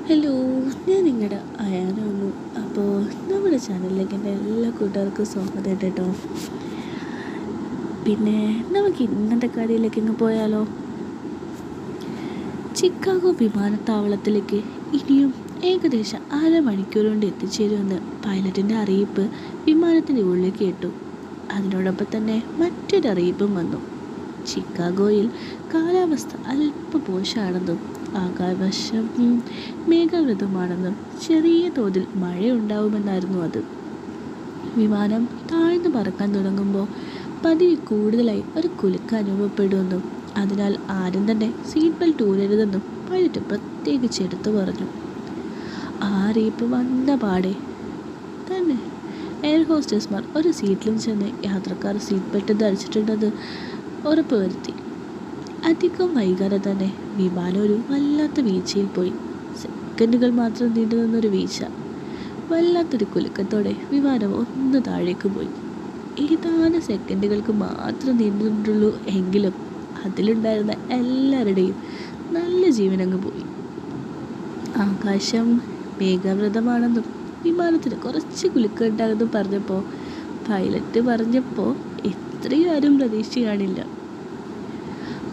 Hello, ഞാൻ നിങ്ങളുടെ അയാനാണ്. അപ്പോൾ നമ്മുടെ ചാനലിലേക്ക് എൻ്റെ എല്ലാ കൂട്ടുകാർക്കും സ്വാഗതം കേട്ടോ. പിന്നെ നമുക്ക് ഇന്നത്തെ കാര്യത്തിലേക്ക് ഇങ്ങ് പോയാലോ. ചിക്കാഗോ വിമാനത്താവളത്തിലേക്ക് ഇനിയും ഏകദേശം അരമണിക്കൂർ കൊണ്ട് എത്തിച്ചേരുമെന്ന് പൈലറ്റിൻ്റെ അറിയിപ്പ് വിമാനത്തിൻ്റെ ഉള്ളിൽ കേട്ടു. അതിനോടൊപ്പം തന്നെ മറ്റൊരു അറിയിപ്പും വന്നു. ചിക്കാഗോയിൽ കാലാവസ്ഥ അല്പം മോശമാണെന്നും ആകാശം മേഘാവൃതമാണെന്നും ചെറിയ തോതിൽ മഴയുണ്ടാവുമെന്നായിരുന്നു അത്. വിമാനം താഴ്ന്നു പറക്കാൻ തുടങ്ങുമ്പോൾ പതിവ് കൂടുതലായി ഒരു കുലുക്ക് അനുഭവപ്പെടുമെന്നും അതിനാൽ ആരും തന്നെ സീറ്റ് ബെൽറ്റ് ഊരരുതെന്നും പൈലറ്റ് പ്രത്യേകിച്ച് എടുത്തു പറഞ്ഞു. ആ അറിയിപ്പ് വന്ന പാടെ തന്നെ എയർ ഹോസ്റ്റസ്മാർ ഒരു സീറ്റിലും ചെന്ന് യാത്രക്കാർ സീറ്റ് ബെൽറ്റ് ധരിച്ചിട്ടുണ്ടെന്ന് ഉറപ്പുവരുത്തി. അധികം വൈകാതെ തന്നെ വിമാനം ഒരു വല്ലാത്ത വീഴ്ചയിൽ പോയി. സെക്കൻഡുകൾ മാത്രം നീണ്ടു നിന്നൊരു വീഴ്ച. വല്ലാത്തൊരു കുലുക്കത്തോടെ വിമാനം ഒന്ന് താഴേക്ക് പോയി. ഏതാനും സെക്കൻഡുകൾക്ക് മാത്രം നീണ്ടുള്ളൂ എങ്കിലും അതിലുണ്ടായിരുന്ന എല്ലാവരുടെയും നല്ല ജീവനങ്ങ് പോയി. ആകാശം മേഘാവൃതമാണെന്നും വിമാനത്തിന് കുറച്ച് കുലുക്കുണ്ടാകുമെന്നും പൈലറ്റ് പറഞ്ഞപ്പോൾ ഇത്രയും ആരും പ്രതീക്ഷ കാണില്ല.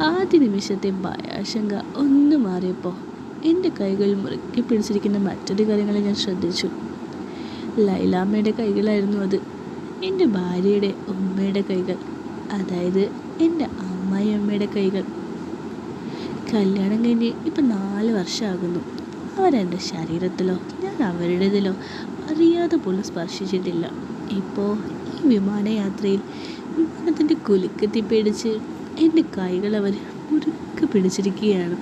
ആദ്യ നിമിഷത്തെ ഭയാശങ്ക ഒന്ന് മാറിയപ്പോൾ എൻ്റെ കൈകൾ മുറുക്കി പിടിച്ചിരിക്കുന്ന മറ്റൊരു കാര്യങ്ങളെ ഞാൻ ശ്രദ്ധിച്ചു. ലൈലാമ്മയുടെ കൈകളായിരുന്നു അത്. എൻ്റെ ഭാര്യയുടെ ഉമ്മയുടെ കൈകൾ, അതായത് എൻ്റെ അമ്മായിയമ്മയുടെ കൈകൾ. കല്യാണം കഴിഞ്ഞ് ഇപ്പം 4 വർഷമാകുന്നു. അവരെൻ്റെ ശരീരത്തിലോ ഞാൻ അവരുടേതിലോ അറിയാതെ പോലും സ്പർശിച്ചിട്ടില്ല. ഇപ്പോൾ ഈ വിമാനയാത്രയിൽ വിമാനത്തിൻ്റെ കുലുക്കത്തിൽ പേടിച്ച് എൻ്റെ കൈകൾ അവർ മുറുക്കെ പിടിച്ചിരിക്കുകയാണ്.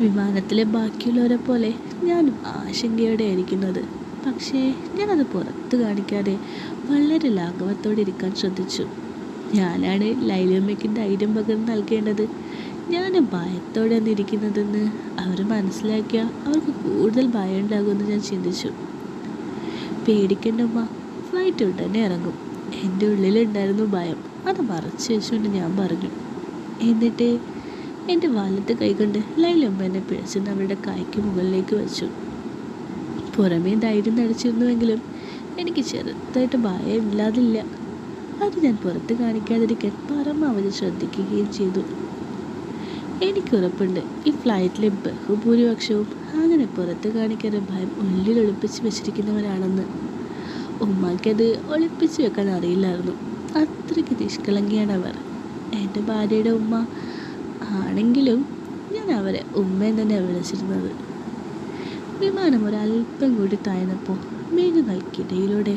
വിമാനത്തിലെ ബാക്കിയുള്ളവരെ പോലെ ഞാനും ആശങ്കയോടെ ഇരിക്കുന്നത്. പക്ഷേ ഞാനത് പുറത്ത് കാണിക്കാതെ വളരെ ലാഘവത്തോടെ ഇരിക്കാൻ ശ്രദ്ധിച്ചു. ഞാനാണ് ലൈലമ്മയ്ക്ക് ധൈര്യം പകർന്ന് നൽകേണ്ടത്. ഞാൻ ഭയത്തോടെ ഇരിക്കുന്നതെന്ന് അവർ മനസ്സിലാക്കിയാൽ അവർക്ക് കൂടുതൽ ഭയം ഉണ്ടാകുമെന്ന് ഞാൻ ചിന്തിച്ചു. പേടിക്കണ്ടമ്മ, ഫ്ലൈറ്റ് ഉടനെ ഇറങ്ങും. എൻ്റെ ഉള്ളിലുണ്ടായിരുന്നു ഭയം. അത് മറച്ചു വെച്ചുകൊണ്ട് ഞാൻ പറഞ്ഞു. എന്നിട്ട് എൻ്റെ വലത്ത് കൈ കൊണ്ട് ലൈലമ്മ എന്നെ പിടിച്ചെന്ന് അവരുടെ കൈക്ക് മുകളിലേക്ക് വെച്ചു. പുറമേ ധൈര്യം നടിച്ചിരുന്നുവെങ്കിലും എനിക്ക് ചെറുതായിട്ട് ഭയം ഇല്ലാതില്ല. അത് ഞാൻ പുറത്ത് കാണിക്കാതിരിക്കാൻ പരമാവധി ശ്രദ്ധിക്കുകയും ചെയ്തു. എനിക്കുറപ്പുണ്ട് ഈ ഫ്ലൈറ്റിലെ ബഹുഭൂരിപക്ഷവും അങ്ങനെ പുറത്ത് കാണിക്കാതെ ഭയം ഉള്ളിൽ ഒളിപ്പിച്ച് വെച്ചിരിക്കുന്നവരാണെന്ന്. ഉമ്മയ്ക്കത് ഒളിപ്പിച്ച് വെക്കാൻ അറിയില്ലായിരുന്നു. അത്രയ്ക്ക് നിഷ്കളങ്കിയാണ് അവർ. എൻ്റെ ഭാര്യയുടെ ഉമ്മ ആണെങ്കിലും ഞാൻ അവരെ ഉമ്മയെന്ന് തന്നെ വിളിച്ചിരുന്നത്. വിമാനം ഒരല്പം കൂടി താഴ്ന്നപ്പോൾ മേഘങ്ങൾക്കിടയിലൂടെ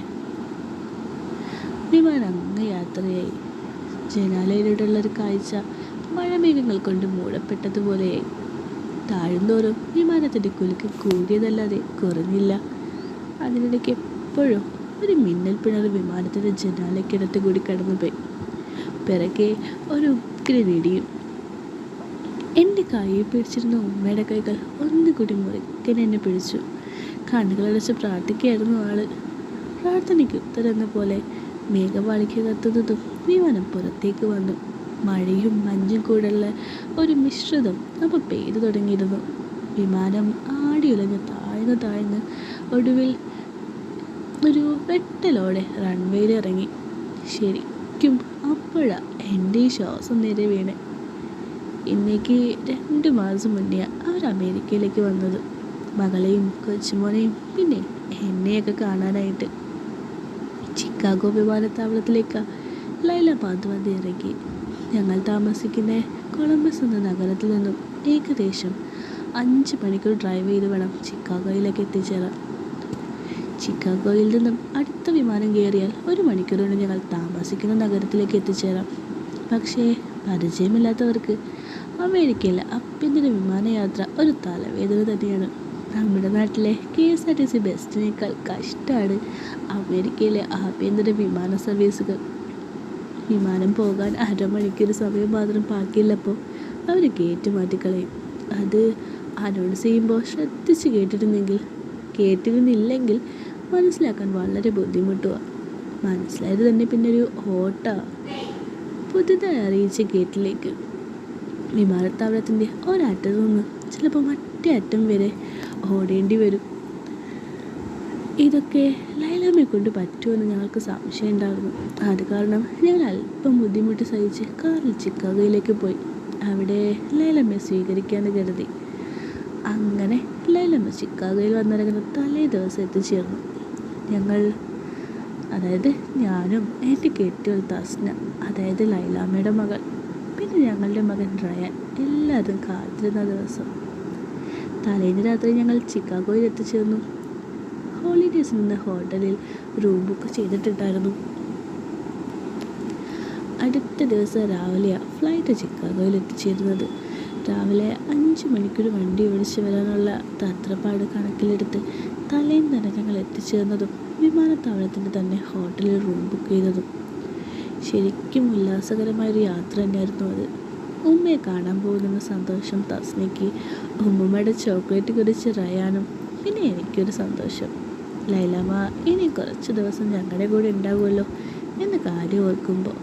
വിമാനം അങ്ങ് യാത്രയായി. ജനാലയിലൂടെയുള്ളൊരു കാഴ്ച മഴമേഘങ്ങൾ കൊണ്ട് മൂടപ്പെട്ടതുപോലെയായി. താഴ്ന്നോറും വിമാനത്തിൻ്റെ കുലുക്ക് കൂടിയതല്ലാതെ കുറഞ്ഞില്ല. അതിനിടയ്ക്ക് എപ്പോഴും ഒരു മിന്നൽ പിണർ വിമാനത്തിൻ്റെ ജനാലയ്ക്കിടത്ത് കൂടി കടന്നുപോയി. പിറകെ ഒരു ഉഗ്രനിടിയും. എൻ്റെ കൈയിൽ പിടിച്ചിരുന്ന ഉമ്മയുടെ കൈകൾ ഒന്നുകൂടി മുറുക്കൻ എന്നെ പിടിച്ചു. കണ്ണുകളടച്ച് പ്രാർത്ഥിക്കുകയായിരുന്നു ആള്. പ്രാർത്ഥനയ്ക്ക് ഉത്തരെന്ന പോലെ മേഘപാളിക്ക് കത്തുന്നതും വിമാനം പുറത്തേക്ക് വന്നു. മഴയും മഞ്ഞും കൂടെയുള്ള ഒരു മിശ്രിതം അപ്പോൾ പെയ്തു തുടങ്ങിയിരുന്നു. വിമാനം ആടിയുലഞ്ഞ് താഴ്ന്ന് ഒടുവിൽ ഒരു വെട്ടലോടെ റൺവേയിൽ ഇറങ്ങി. ശരിക്കും അപ്പോഴാണ് എൻ്റെ ഈ ശ്വാസം നേരെ വീണേ. ഇന്നേക്ക് 2 മാസം മുന്നേ അവർ അമേരിക്കയിലേക്ക് വന്നത്. മകളെയും കൊച്ചുമോനെയും പിന്നെ എന്നെയൊക്കെ കാണാനായിട്ട്. ചിക്കാഗോ വിമാനത്താവളത്തിലേക്ക് ലൈല വന്ന് ഇറങ്ങി. ഞങ്ങൾ താമസിക്കുന്ന കൊളംബസ് എന്ന നഗരത്തിൽ നിന്നും ഏകദേശം 5 മണിക്കൂർ ഡ്രൈവ് ചെയ്ത് വേണം ചിക്കാഗോയിലേക്ക് എത്തിച്ചേരാൻ. ചിക്കാഗോയിൽ നിന്നും അടുത്ത വിമാനം കയറിയാൽ 1 മണിക്കൂർ കൊണ്ട് ഞങ്ങൾ താമസിക്കുന്ന നഗരത്തിലേക്ക് എത്തിച്ചേരാം. പക്ഷേ പരിചയമില്ലാത്തവർക്ക് അമേരിക്കയിലെ ആഭ്യന്തര വിമാനയാത്ര ഒരു തലവേദന തന്നെയാണ്. നമ്മുടെ നാട്ടിലെ KSRTC ബസ്സിനേക്കാൾ കഷ്ടമാണ് അമേരിക്കയിലെ ആഭ്യന്തര വിമാന സർവീസുകൾ. വിമാനം പോകാൻ 1/2 മണിക്കൂർ സമയം മാത്രം ബാക്കിയുള്ളപ്പോൾ അവർ ഗേറ്റ് മാറ്റിക്കളയും. അത് അനൗൺസ് ചെയ്യുമ്പോൾ ശ്രദ്ധിച്ച് കേട്ടിരുന്നില്ലെങ്കിൽ മനസ്സിലാക്കാൻ വളരെ ബുദ്ധിമുട്ടുമാണ്. മനസ്സിലായത് തന്നെ പിന്നെ ഒരു ഓട്ടമാണ്. പുതുതായി അറിയിച്ച ഗേറ്റിലേക്ക് വിമാനത്താവളത്തിൻ്റെ ഒരറ്റത്തു നിന്ന് ചിലപ്പോൾ മറ്റേ അറ്റം വരെ ഓടേണ്ടി വരും. ഇതൊക്കെ ലൈലാമ്മയെ കൊണ്ട് പറ്റുമെന്ന് ഞങ്ങൾക്ക് സംശയം ഉണ്ടായിരുന്നു. അത് കാരണം ഞങ്ങൾ അല്പം ബുദ്ധിമുട്ട് സഹിച്ച് കാറിൽ ചിക്കാഗോയിലേക്ക് പോയി. അവിടെ ലൈലാമ്മയെ സ്വീകരിക്കാമെന്ന് കരുതി. അങ്ങനെ ലൈലാമ്മ ചിക്കാഗോയിൽ വന്നിറങ്ങുന്ന തലേ ദിവസം എത്തിച്ചേർന്നു. ഞങ്ങൾ, അതായത് ഞാനും എൻ്റെ കെട്ടിയോൾ തസ്ന, അതായത് ലൈലാമ്മയുടെ മകൾ, പിന്നെ ഞങ്ങളുടെ മകൻ റയാൻ, എല്ലാവരും കാത്തിരുന്ന ദിവസം. തലേന്ന് രാത്രി ഞങ്ങൾ ചിക്കാഗോയിൽ എത്തിച്ചേർന്നു. ഹോളിഡേയ്സ് എന്ന ഹോട്ടലിൽ റൂം ബുക്ക് ചെയ്തിട്ടുണ്ടായിരുന്നു. അടുത്ത ദിവസം രാവിലെയാണ് ഫ്ലൈറ്റ് ചിക്കാഗോയിൽ എത്തിച്ചേരുന്നത്. രാവിലെ 5 മണിക്കൊരു വണ്ടി ഓടിച്ച് വരാനുള്ള തത്രപ്പാട് കണക്കിലെടുത്ത് തലേന്ന് തന്നെ ഞങ്ങൾ എത്തിച്ചേർന്നതും വിമാനത്താവളത്തിൻ്റെ തന്നെ ഹോട്ടലിൽ റൂം ബുക്ക് ചെയ്തതും. ശരിക്കും ഉല്ലാസകരമായൊരു യാത്ര തന്നെയായിരുന്നു അത്. ഉമ്മയെ കാണാൻ പോകുന്ന സന്തോഷം തസ്നയ്ക്ക്, ഉമ്മയുടെ ചോക്ലേറ്റ് കുടിച്ച് റയാനും, പിന്നെ എനിക്കൊരു സന്തോഷം. ലൈലാമ്മ ഇനി കുറച്ച് ദിവസം ഞങ്ങളുടെ കൂടെ ഉണ്ടാവുമല്ലോ എന്ന കാര്യം ഓർക്കുമ്പോൾ.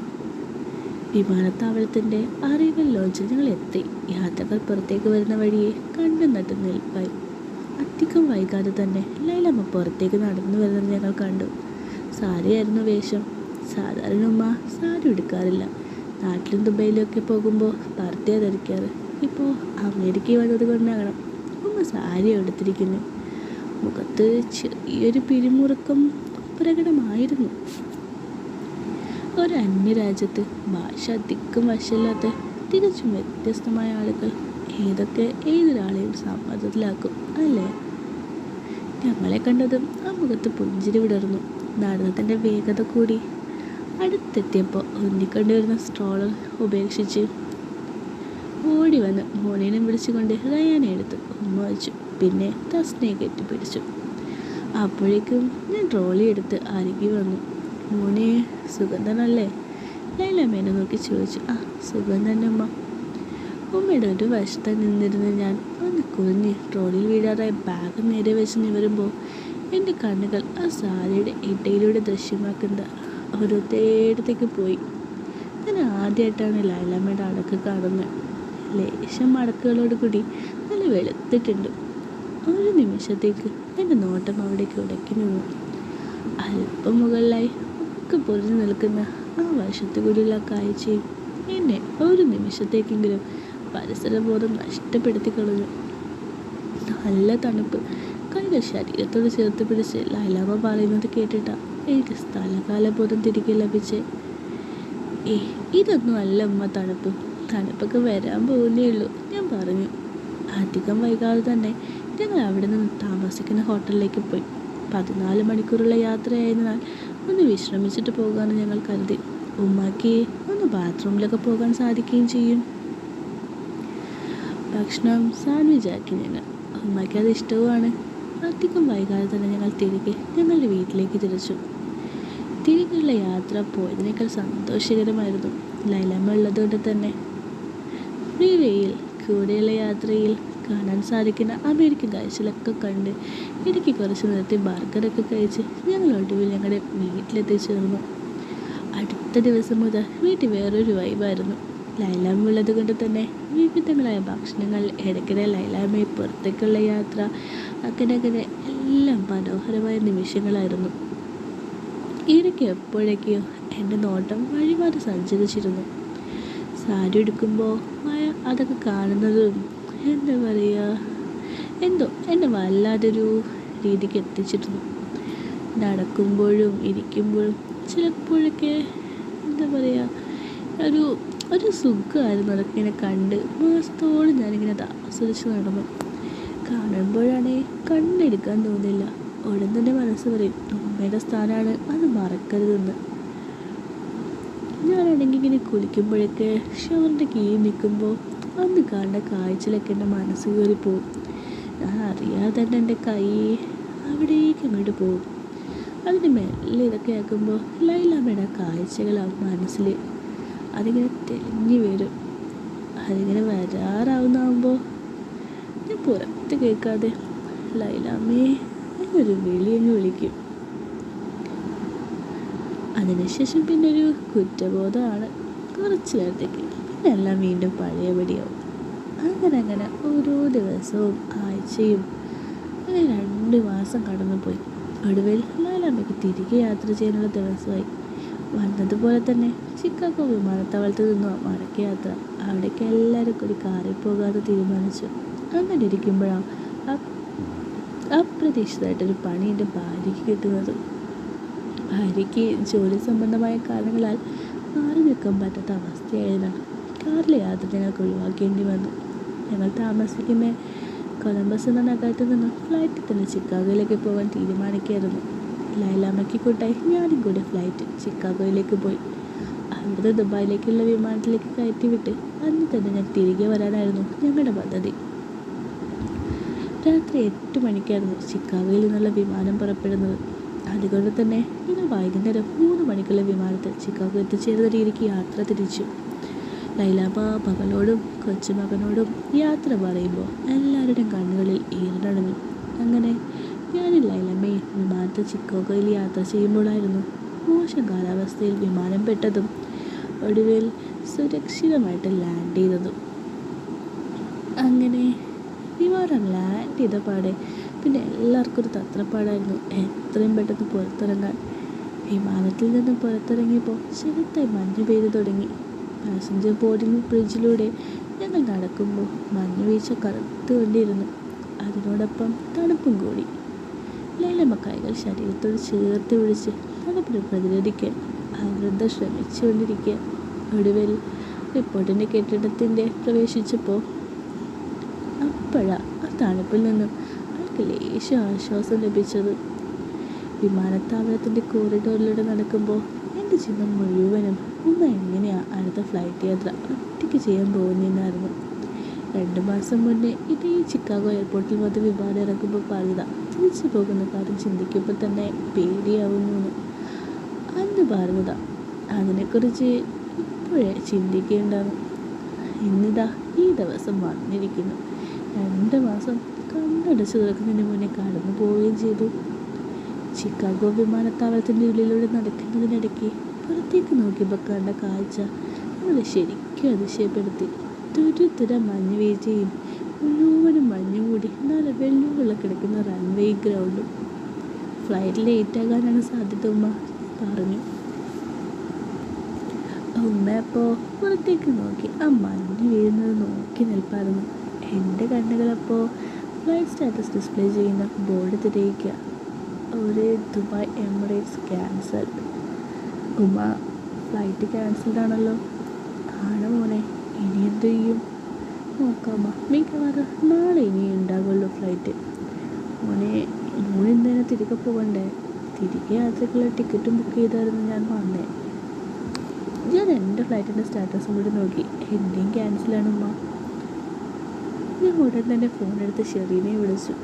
വിമാനത്താവളത്തിൻ്റെ അറൈവൽ ലോഞ്ചിൽ ഞങ്ങൾ എത്തി. യാത്രകൾ പുറത്തേക്ക് വരുന്ന വഴിയെ കണ്ടും നട്ടും നിൽപ്പായി. അധികം വൈകാതെ തന്നെ ലൈലാമ്മ പുറത്തേക്ക് നടന്നു വരുന്നത് ഞങ്ങൾ കണ്ടു. സാരിയായിരുന്നു വേഷം. സാധാരണ ഉമ്മ സാരി എടുക്കാറില്ല. നാട്ടിലും ദുബൈയിലൊക്കെ പോകുമ്പോൾ പർദ്ദയാണ് ധരിക്കാറ്. ഇപ്പോൾ അമേരിക്കയിൽ വന്നത് കൊണ്ടാകണം ഉമ്മ സാരി എടുത്തിരിക്കുന്നു. മുഖത്ത് ചെറിയൊരു പിരിമുറുക്കം പ്രകടമായിരുന്നു. ഒരു അന്യരാജ്യത്ത് ഭാഷ അധികം വശമില്ലാത്ത തികച്ചും വ്യത്യസ്തമായ ആളുകൾ ഏതൊരാളെയും സമ്മതത്തിലാക്കും, അല്ലേ? ഞങ്ങളെ കണ്ടതും ആ മുഖത്ത് പുഞ്ചിരി വിടർന്നു. നടന്നതിൻ്റെ വേഗത കൂടി. അടുത്തെത്തിയപ്പോൾ ഉന്നിക്കൊണ്ടുവരുന്ന സ്ട്രോളർ ഉപേക്ഷിച്ച് ഓടി വന്ന് മോനെ വിളിച്ചുകൊണ്ട് റയാനെ എടുത്ത് ഉമ്മ വച്ചു. പിന്നെ തസ്നയെ കെട്ടിപ്പിടിച്ചു. അപ്പോഴേക്കും ഞാൻ ട്രോളി എടുത്ത് അരികി വന്നു. മോനെ സുഖം തന്നല്ലേ? ലൈലാമ്മേനെ നോക്കി ചോദിച്ചു. ആ സുഖം തന്നെ ഉമ്മ. ഉമ്മയുടെ ഒരു വശത്ത് നിന്നിരുന്ന് ഞാൻ ഒന്ന് കുഞ്ഞ് ട്രോളിയിൽ വീഴാറായി ബാഗ് നേരെ വെച്ച് നിവരുമ്പോൾ എൻ്റെ കണ്ണുകൾ ആ സാരിയുടെ ഇടയിലൂടെ ദൃശ്യമാക്കുന്ന ഓരോരുത്തേടത്തേക്ക് പോയി. ഞാൻ ആദ്യമായിട്ടാണ് ലൈലാമ്മയുടെ അടക്ക് കാണുന്നത്. ലേശം അടക്കുകളോട് കൂടി നല്ല വെളുത്തിട്ടുണ്ട്. ഒരു നിമിഷത്തേക്ക് എൻ്റെ നോട്ടം അവിടേക്ക് ഉടക്കി നിന്നു. അല്പം മുകളിലായി ഒക്കെ പൊറിഞ്ഞു നിൽക്കുന്ന ആ വശത്തു കൂടിയുള്ള കാഴ്ചയും എന്നെ ഒരു നിമിഷത്തേക്കെങ്കിലും പരിസരബോധം നഷ്ടപ്പെടുത്തി കളഞ്ഞു. നല്ല തണുപ്പ്. കൈകൾ ശരീരത്തോട് ചേർത്ത് പിടിച്ച് ലൈലാമ്മ പറയുന്നത് കേട്ടിട്ടാണ് എനിക്ക് സ്ഥലകാലബോധം തിരികെ ലഭിച്ചേ. ഇതൊന്നും അല്ല ഉമ്മ തണുപ്പ്. തണുപ്പൊക്കെ വരാൻ പോകുന്നേ ഉള്ളൂ, ഞാൻ പറഞ്ഞു. അധികം വൈകാതെ തന്നെ ഞങ്ങൾ അവിടെ നിന്ന് താമസിക്കുന്ന ഹോട്ടലിലേക്ക് പോയി. 14 മണിക്കൂറുള്ള യാത്രയായതിനാൽ ഒന്ന് വിശ്രമിച്ചിട്ട് പോകാമെന്ന് ഞങ്ങൾ കരുതി. ഉമ്മാക്ക് ഒന്ന് ബാത്റൂമിലൊക്കെ പോകാൻ സാധിക്കുകയും ചെയ്യും. ഭക്ഷണം സാൻഡ്വിച്ച് ആക്കി ഞങ്ങൾ. ഉമ്മയ്ക്ക് അത് ഇഷ്ടവുമാണ്. അധികം വൈകാതെ തന്നെ ഞങ്ങൾ തിരികെ ഞങ്ങളുടെ വീട്ടിലേക്ക് തിരിച്ചു. തിരികെയുള്ള യാത്ര പോയതിനേക്കാൾ സന്തോഷകരമായിരുന്നു. ലൈലാമ്മ ഉള്ളതുകൊണ്ട് തന്നെ. ഫ്രീവേയിൽ കൂടെയുള്ള യാത്രയിൽ കാണാൻ സാധിക്കുന്ന അമേരിക്കൻ കാഴ്ചകളൊക്കെ കണ്ട് ഇടയ്ക്ക് കുറച്ച് നിർത്തി ബർഗറൊക്കെ കഴിച്ച് ഞങ്ങൾ ഒടുവിൽ ഞങ്ങളുടെ വീട്ടിലെത്തിച്ചേർന്നു. അടുത്ത ദിവസം മുതൽ വീട്ടിൽ വേറൊരു വൈബായിരുന്നു. ലൈലാമ്മ ഉള്ളത് കൊണ്ട് തന്നെ വിവിധങ്ങളായ ഭക്ഷണങ്ങൾ, ഇടയ്ക്കിടെ ലൈലാമ്മയെ പുറത്തേക്കുള്ള യാത്ര, അങ്ങനെ എല്ലാം മനോഹരമായ നിമിഷങ്ങളായിരുന്നു. ഇടയ്ക്ക് എപ്പോഴൊക്കെയോ എൻ്റെ നോട്ടം വഴിമാറി സഞ്ചരിച്ചിരുന്നു. സാരി എടുക്കുമ്പോൾ അതൊക്കെ കാണുന്നതും എന്താ പറയുക, എന്തോ എന്നെ വല്ലാതൊരു രീതിക്ക് എത്തിച്ചിരുന്നു. നടക്കുമ്പോഴും ഇരിക്കുമ്പോഴും ചിലപ്പോഴൊക്കെ എന്താ പറയുക, ഒരു സുഖമായിരുന്നു. അതൊക്കെ ഇങ്ങനെ കണ്ട് മാസത്തോളം ഞാനിങ്ങനെ അത് ആസ്വദിച്ച് നടന്നു. കാണുമ്പോഴാണെങ്കിൽ കണ്ണെടുക്കാൻ തോന്നില്ല. ഉടൻ തന്നെ മനസ്സ് പറയും ഉമ്മയുടെ സ്ഥാനമാണ്, അത് മറക്കരുതെന്ന്. ഞാനാണെങ്കിൽ ഇങ്ങനെ കുളിക്കുമ്പോഴൊക്കെ ഷവറിൻ്റെ കീഴിൽ നിൽക്കുമ്പോൾ അന്ന് കാണുന്ന കാഴ്ചയിലൊക്കെ എൻ്റെ മനസ്സ് കയറി പോവും. ഞാൻ അറിയാതെ തന്നെ എൻ്റെ കൈ അവിടേക്ക് അങ്ങോട്ട് പോകും. അതിന് മെല്ലെ ഇതൊക്കെ ആക്കുമ്പോൾ ലൈലാമ്മയുടെ കാഴ്ചകളാവും മനസ്സിൽ. അതിങ്ങനെ തെളിഞ്ഞു വരും. അതിങ്ങനെ വരാറാവുന്നാകുമ്പോൾ ഞാൻ പുറത്ത് കേൾക്കാതെ ലൈലാമ്മയെ എന്നൊരു വിളിയങ്ങ് വിളിക്കും. അതിനുശേഷം പിന്നെ ഒരു കുറ്റബോധമാണ് കുറച്ച് നേരത്തേക്ക്. പിന്നെ എല്ലാം വീണ്ടും പഴയപടിയാവും. അങ്ങനെ ഓരോ ദിവസവും ആഴ്ചയും അങ്ങനെ 2 മാസം കടന്നുപോയി. ഒടുവിൽ ലൈലാമ്മയ്ക്ക് തിരികെ യാത്ര ചെയ്യാനുള്ള ദിവസമായി. വന്നതുപോലെ തന്നെ ചിക്കാഗോ വിമാനത്താവളത്തിൽ നിന്നും മടക്കിയ യാത്ര. അവിടേക്ക് എല്ലാവരും കൂടി കാറിൽ പോകാതെ തീരുമാനിച്ചു. അങ്ങനെ ഇരിക്കുമ്പോഴാണ് അപ്രതീക്ഷിതമായിട്ടൊരു പണി എൻ്റെ ഭാര്യയ്ക്ക് കിട്ടുന്നത്. ഭാര്യയ്ക്ക് ജോലി സംബന്ധമായ കാരണങ്ങളാൽ മാറി നിൽക്കാൻ പറ്റാത്ത അവസ്ഥയായതാണ് കാറിലെ യാത്ര ഞങ്ങൾക്ക് ഒഴിവാക്കേണ്ടി വന്നു. ഞങ്ങൾ താമസിക്കുന്ന കൊളംബസ് എന്ന നഗരത്തിൽ നിന്ന് ഫ്ലൈറ്റിൽ തന്നെ ചിക്കാഗോയിലേക്ക് പോകാൻ തീരുമാനിക്കുകയായിരുന്നു. ലൈലാമ്മയ്ക്ക് കൂട്ടായി ഞാനും കൂടി ഫ്ലൈറ്റ് ചിക്കാഗോയിലേക്ക് പോയി. അവിടുന്ന് ദുബായിലേക്കുള്ള വിമാനത്തിലേക്ക് കയറ്റിവിട്ട് അന്ന് തന്നെ ഞാൻ തിരികെ വരാനായിരുന്നു ഞങ്ങളുടെ പദ്ധതി. രാത്രി 8 മണിക്കായിരുന്നു ചിക്കാഗോയിൽ നിന്നുള്ള വിമാനം പുറപ്പെടുന്നത്. അതുകൊണ്ട് തന്നെ ഞങ്ങൾ വൈകുന്നേരം 3 മണിക്കുള്ള വിമാനത്തിൽ ചിക്കാഗോ എത്തിച്ചേരുന്ന രീതിക്ക് യാത്ര തിരിച്ചു. ലൈലാമ്മ മകളോടും കൊച്ചുമകനോടും യാത്ര പറയുമ്പോൾ എല്ലാവരുടെയും കണ്ണുകളിൽ ഈറിനടഞ്ഞു. അങ്ങനെ ഞാനും ലൈലാമ്മയും വിമാനത്തിൽ ചിക്കാഗോയിൽ യാത്ര ചെയ്യുമ്പോഴായിരുന്നു മോശം കാലാവസ്ഥയിൽ വിമാനം പെട്ടതും ഒടുവിൽ സുരക്ഷിതമായിട്ട് ലാൻഡ് ചെയ്തതും. അങ്ങനെ വിമാനം ലാൻഡ് ചെയ്ത പാടെ പിന്നെ എല്ലാവർക്കും ഒരു തത്രപ്പാടായിരുന്നു എത്രയും പെട്ടെന്ന് പുറത്തിറങ്ങാൻ. വിമാനത്തിൽ നിന്ന് പുറത്തിറങ്ങിയപ്പോൾ ചെറുതായി മഞ്ഞ് പെയ്തു തുടങ്ങി. പാസഞ്ചർ ബോർഡിംഗ് ബ്രിഡ്ജിലൂടെ ഞങ്ങൾ നടക്കുമ്പോൾ മഞ്ഞ് വീഴ്ച കറുത്തുകൊണ്ടിരുന്നു. അതിനോടൊപ്പം തണുപ്പും കൂടി. ലൈലാമ്മ കൈകൾ ശരീരത്തോട് ചേർത്ത് പിടിച്ച് തണുപ്പിനെ പ്രതിരോധിക്കാൻ അവൃദ്ധ ശ്രമിച്ചുകൊണ്ടിരിക്കുക. ഒടുവിൽ റിപ്പോർട്ടിൻ്റെ കെട്ടിടത്തിൻ്റെ പ്രവേശിച്ചപ്പോൾ അപ്പോഴാണ് ആ തണുപ്പിൽ നിന്നും അവൾക്ക് ലേശം ആശ്വാസം ലഭിച്ചത്. വിമാനത്താവളത്തിൻ്റെ കോറിഡോറിലൂടെ നടക്കുമ്പോൾ എൻ്റെ ചിന്ത മുഴുവനും ഉമ്മ എങ്ങനെയാണ് അടുത്ത ഫ്ലൈറ്റ് യാത്ര ഒറ്റയ്ക്ക് ചെയ്യാൻ പോകുന്നതെന്നായിരുന്നു. 2 മാസം മുന്നേ ഇതേ ചിക്കാഗോ എയർപോർട്ടിൽ വന്ന് വിമാനം ഇറക്കുമ്പോൾ പറഞ്ഞതാണ് തിരിച്ചു പോകുന്ന കാര്യം ചിന്തിക്കുമ്പോൾ തന്നെ പേടിയാവുന്നു. അന്ന് പറഞ്ഞതാണ് അതിനെക്കുറിച്ച് ഇപ്പോഴേ ചിന്തിക്കേണ്ടത്. ഇന്നിതാ ഈ ദിവസം വന്നിരിക്കുന്നു. 2 മാസം കണ്ണടച്ച് തുറക്കുന്നതിന് മുന്നേ കടന്നു പോവുകയും ചെയ്തു. ചിക്കാഗോ വിമാനത്താവളത്തിൻ്റെ ഉള്ളിലൂടെ നടക്കുന്നതിനിടയ്ക്ക് പുറത്തേക്ക് നോക്കിയപ്പോൾ കണ്ട കാഴ്ച നമ്മളെ ശരിക്കും അതിശയപ്പെടുത്തി. തുരുതുര മഞ്ഞ് വീഴ്ചയും മുഴുവനും മഞ്ഞ് മൂടി നല്ല വെള്ളമുള്ള കിടക്കുന്ന റൺവേ ഗ്രൗണ്ടും. ഫ്ലൈറ്റ് ലേറ്റാകാനാണ് സാധ്യത ഉമ്മ പറഞ്ഞു. ഉമ്മ അപ്പോൾ പുറത്തേക്ക് നോക്കി ആ മഞ്ഞ് വീഴുന്നത് നോക്കി നിൽപ്പായിരുന്നു. എൻ്റെ കണ്ണുകളപ്പോൾ ഫ്ലൈറ്റ് സ്റ്റാറ്റസ് ഡിസ്പ്ലേ ചെയ്യുന്ന ബോർഡ് തിരയിക്കുക. ഒരു ദുബായ് എമിറേറ്റ്സ് ക്യാൻസൽ. ഉമ്മ ഫ്ലൈറ്റ് ക്യാൻസൽഡ് ആണല്ലോ. ആണ് മോനെ, ഇനി എന്ത് ചെയ്യും? നോക്കാമ്മ, മിക്കവാറും നാളെ ഇനി ഉണ്ടാകുമല്ലോ ഫ്ലൈറ്റ്. മോനെന്തിനാ തിരികെ പോകണ്ടേ? തിരികെ യാത്രക്കുള്ള ടിക്കറ്റും ബുക്ക് ചെയ്തായിരുന്നു ഞാൻ വന്നേ. ഞാൻ എൻ്റെ ഫ്ലൈറ്റിൻ്റെ സ്റ്റാറ്റസും കൂടി നോക്കി. എൻ്റെയും ക്യാൻസലാണ് ഉമ്മ. ഞാൻ ഉടൻ തന്നെ ഫോൺ എടുത്ത് ഷെറീനെ വിളിച്ചു.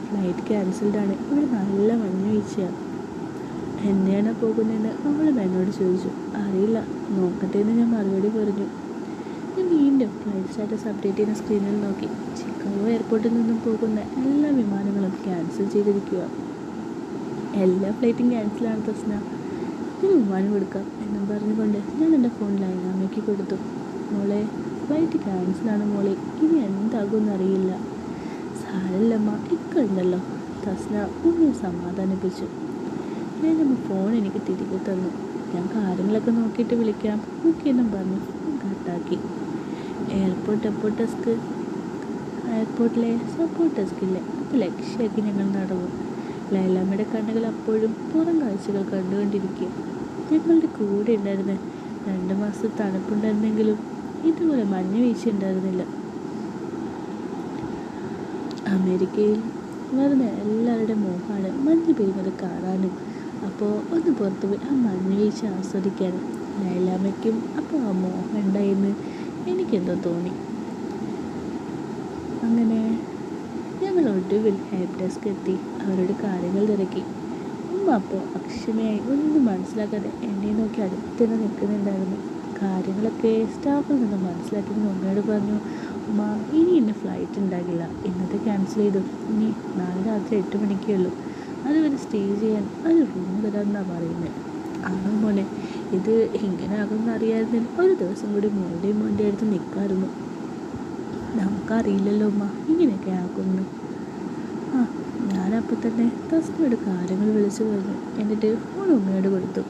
ഫ്ലൈറ്റ് ക്യാൻസൽഡ് ആണ്, ഇവിടെ നല്ല മഞ്ഞ് വീഴ്ചയാണ്. എന്നെയാണ് പോകുന്നതെന്ന് അവളും എന്നോട് ചോദിച്ചു. അറിയില്ല, നോക്കട്ടെ എന്ന് ഞാൻ മറുപടി പറഞ്ഞു. ഞാൻ വീണ്ടും ഫ്ലൈറ്റ് സ്റ്റാറ്റസ് അപ്ഡേറ്റ് ചെയ്യുന്ന സ്ക്രീനിൽ നോക്കി. ചിക്കാഗോ എയർപോർട്ടിൽ നിന്നും പോകുന്ന എല്ലാ വിമാനങ്ങളും ക്യാൻസൽ ചെയ്തിരിക്കുക. എല്ലാ ഫ്ലൈറ്റും ക്യാൻസലാണ് പ്രശ്ന. ഞാൻ വിമാനം കൊടുക്കാം എന്നും പറഞ്ഞുകൊണ്ട് ഞാൻ എൻ്റെ ഫോൺ ലൈലാമ്മയ്ക്ക് കൊടുത്തു. മോളെ, ഫ്ലൈറ്റ് ക്യാൻസലാണ് മോളെ, ഇനി എന്താകുമെന്ന് അറിയില്ല. സാരല്ലമ്മ, ഇക്കുണ്ടല്ലോ. തസ്ന ഒന്ന് സമാധാനിപ്പിച്ചു. ലൈലാമ്മ ഫോൺ എനിക്ക് തിരികെ തന്നു. ഞാൻ കാര്യങ്ങളൊക്കെ നോക്കിയിട്ട് വിളിക്കാം നോക്കിയെന്നും പറഞ്ഞു കട്ടാക്കി. എയർപോർട്ടിലെ സപ്പോർട്ട് ഡെസ്കില്ലേ അത് ലക്ഷ്യമാക്കി ഞങ്ങൾ നടന്നു. ലൈലാമ്മയുടെ കണ്ണുകൾ അപ്പോഴും പുറം കാഴ്ചകൾ കണ്ടുകൊണ്ടിരിക്കുക. ഞങ്ങളുടെ കൂടെ ഉണ്ടായിരുന്ന 2 മാസം തണുപ്പുണ്ടായിരുന്നെങ്കിലും ഇതുപോലെ മഞ്ഞ് വീഴ്ച ഉണ്ടായിരുന്നില്ല. അമേരിക്കയിൽ വരുന്ന എല്ലാവരുടെ മോഹമാണ് മഞ്ഞ് പെയ്യുന്നത് കാണാനും അപ്പോൾ ഒന്ന് പുറത്തുപോയി ആ മഞ്ഞ് വീഴ്ച ആസ്വദിക്കാനും. ലൈലാമ്മയ്ക്കും അപ്പോൾ ആ മോഹം ഉണ്ടായെന്ന് എനിക്കെന്തോ തോന്നി. അങ്ങനെ ഞങ്ങൾ ഒടുവിൽ ഹെൽപ്പ് ഡെസ്ക് എത്തി അവരോട് കാര്യങ്ങൾ തിരക്കി. ഉമ്മ അപ്പോൾ അക്ഷമയായി ഒന്നും മനസ്സിലാക്കാതെ എന്നെ നോക്കി അടുത്തന്നെ നിൽക്കുന്നുണ്ടായിരുന്നു. കാര്യങ്ങളൊക്കെ സ്റ്റാഫിൽ നിന്ന് മനസ്സിലാക്കിയെന്ന് ഉമ്മയോട് പറഞ്ഞു. ഉമ്മ, ഇനി ഇന്ന് ഫ്ലൈറ്റ് ഉണ്ടാകില്ല, ഇന്നത്തെ ക്യാൻസൽ ചെയ്തു. ഇനി നാളെ രാത്രി 8 മണിക്കേ ഉള്ളൂ. അതുവരെ സ്റ്റേ ചെയ്യാൻ ഒരു റൂം തരാമെന്നാണ് പറയുന്നത്. ആണോ മോനെ, ഇത് ഇങ്ങനെ ആകുമെന്ന് അറിയാമെങ്കിൽ ഒരു ദിവസം കൂടി മോൻ്റെ അടുത്ത് നിൽക്കാമായിരുന്നു. നമുക്കറിയില്ലല്ലോ ഉമ്മ ഇങ്ങനെയൊക്കെ ആക്കുന്നു. ആ ഞാനപ്പോൾ തന്നെ തസ്നയോട് കാര്യങ്ങൾ വിളിച്ചു പറഞ്ഞു. എന്നിട്ട് ഫോൺ ഉമ്മയോട് കൊടുത്തു.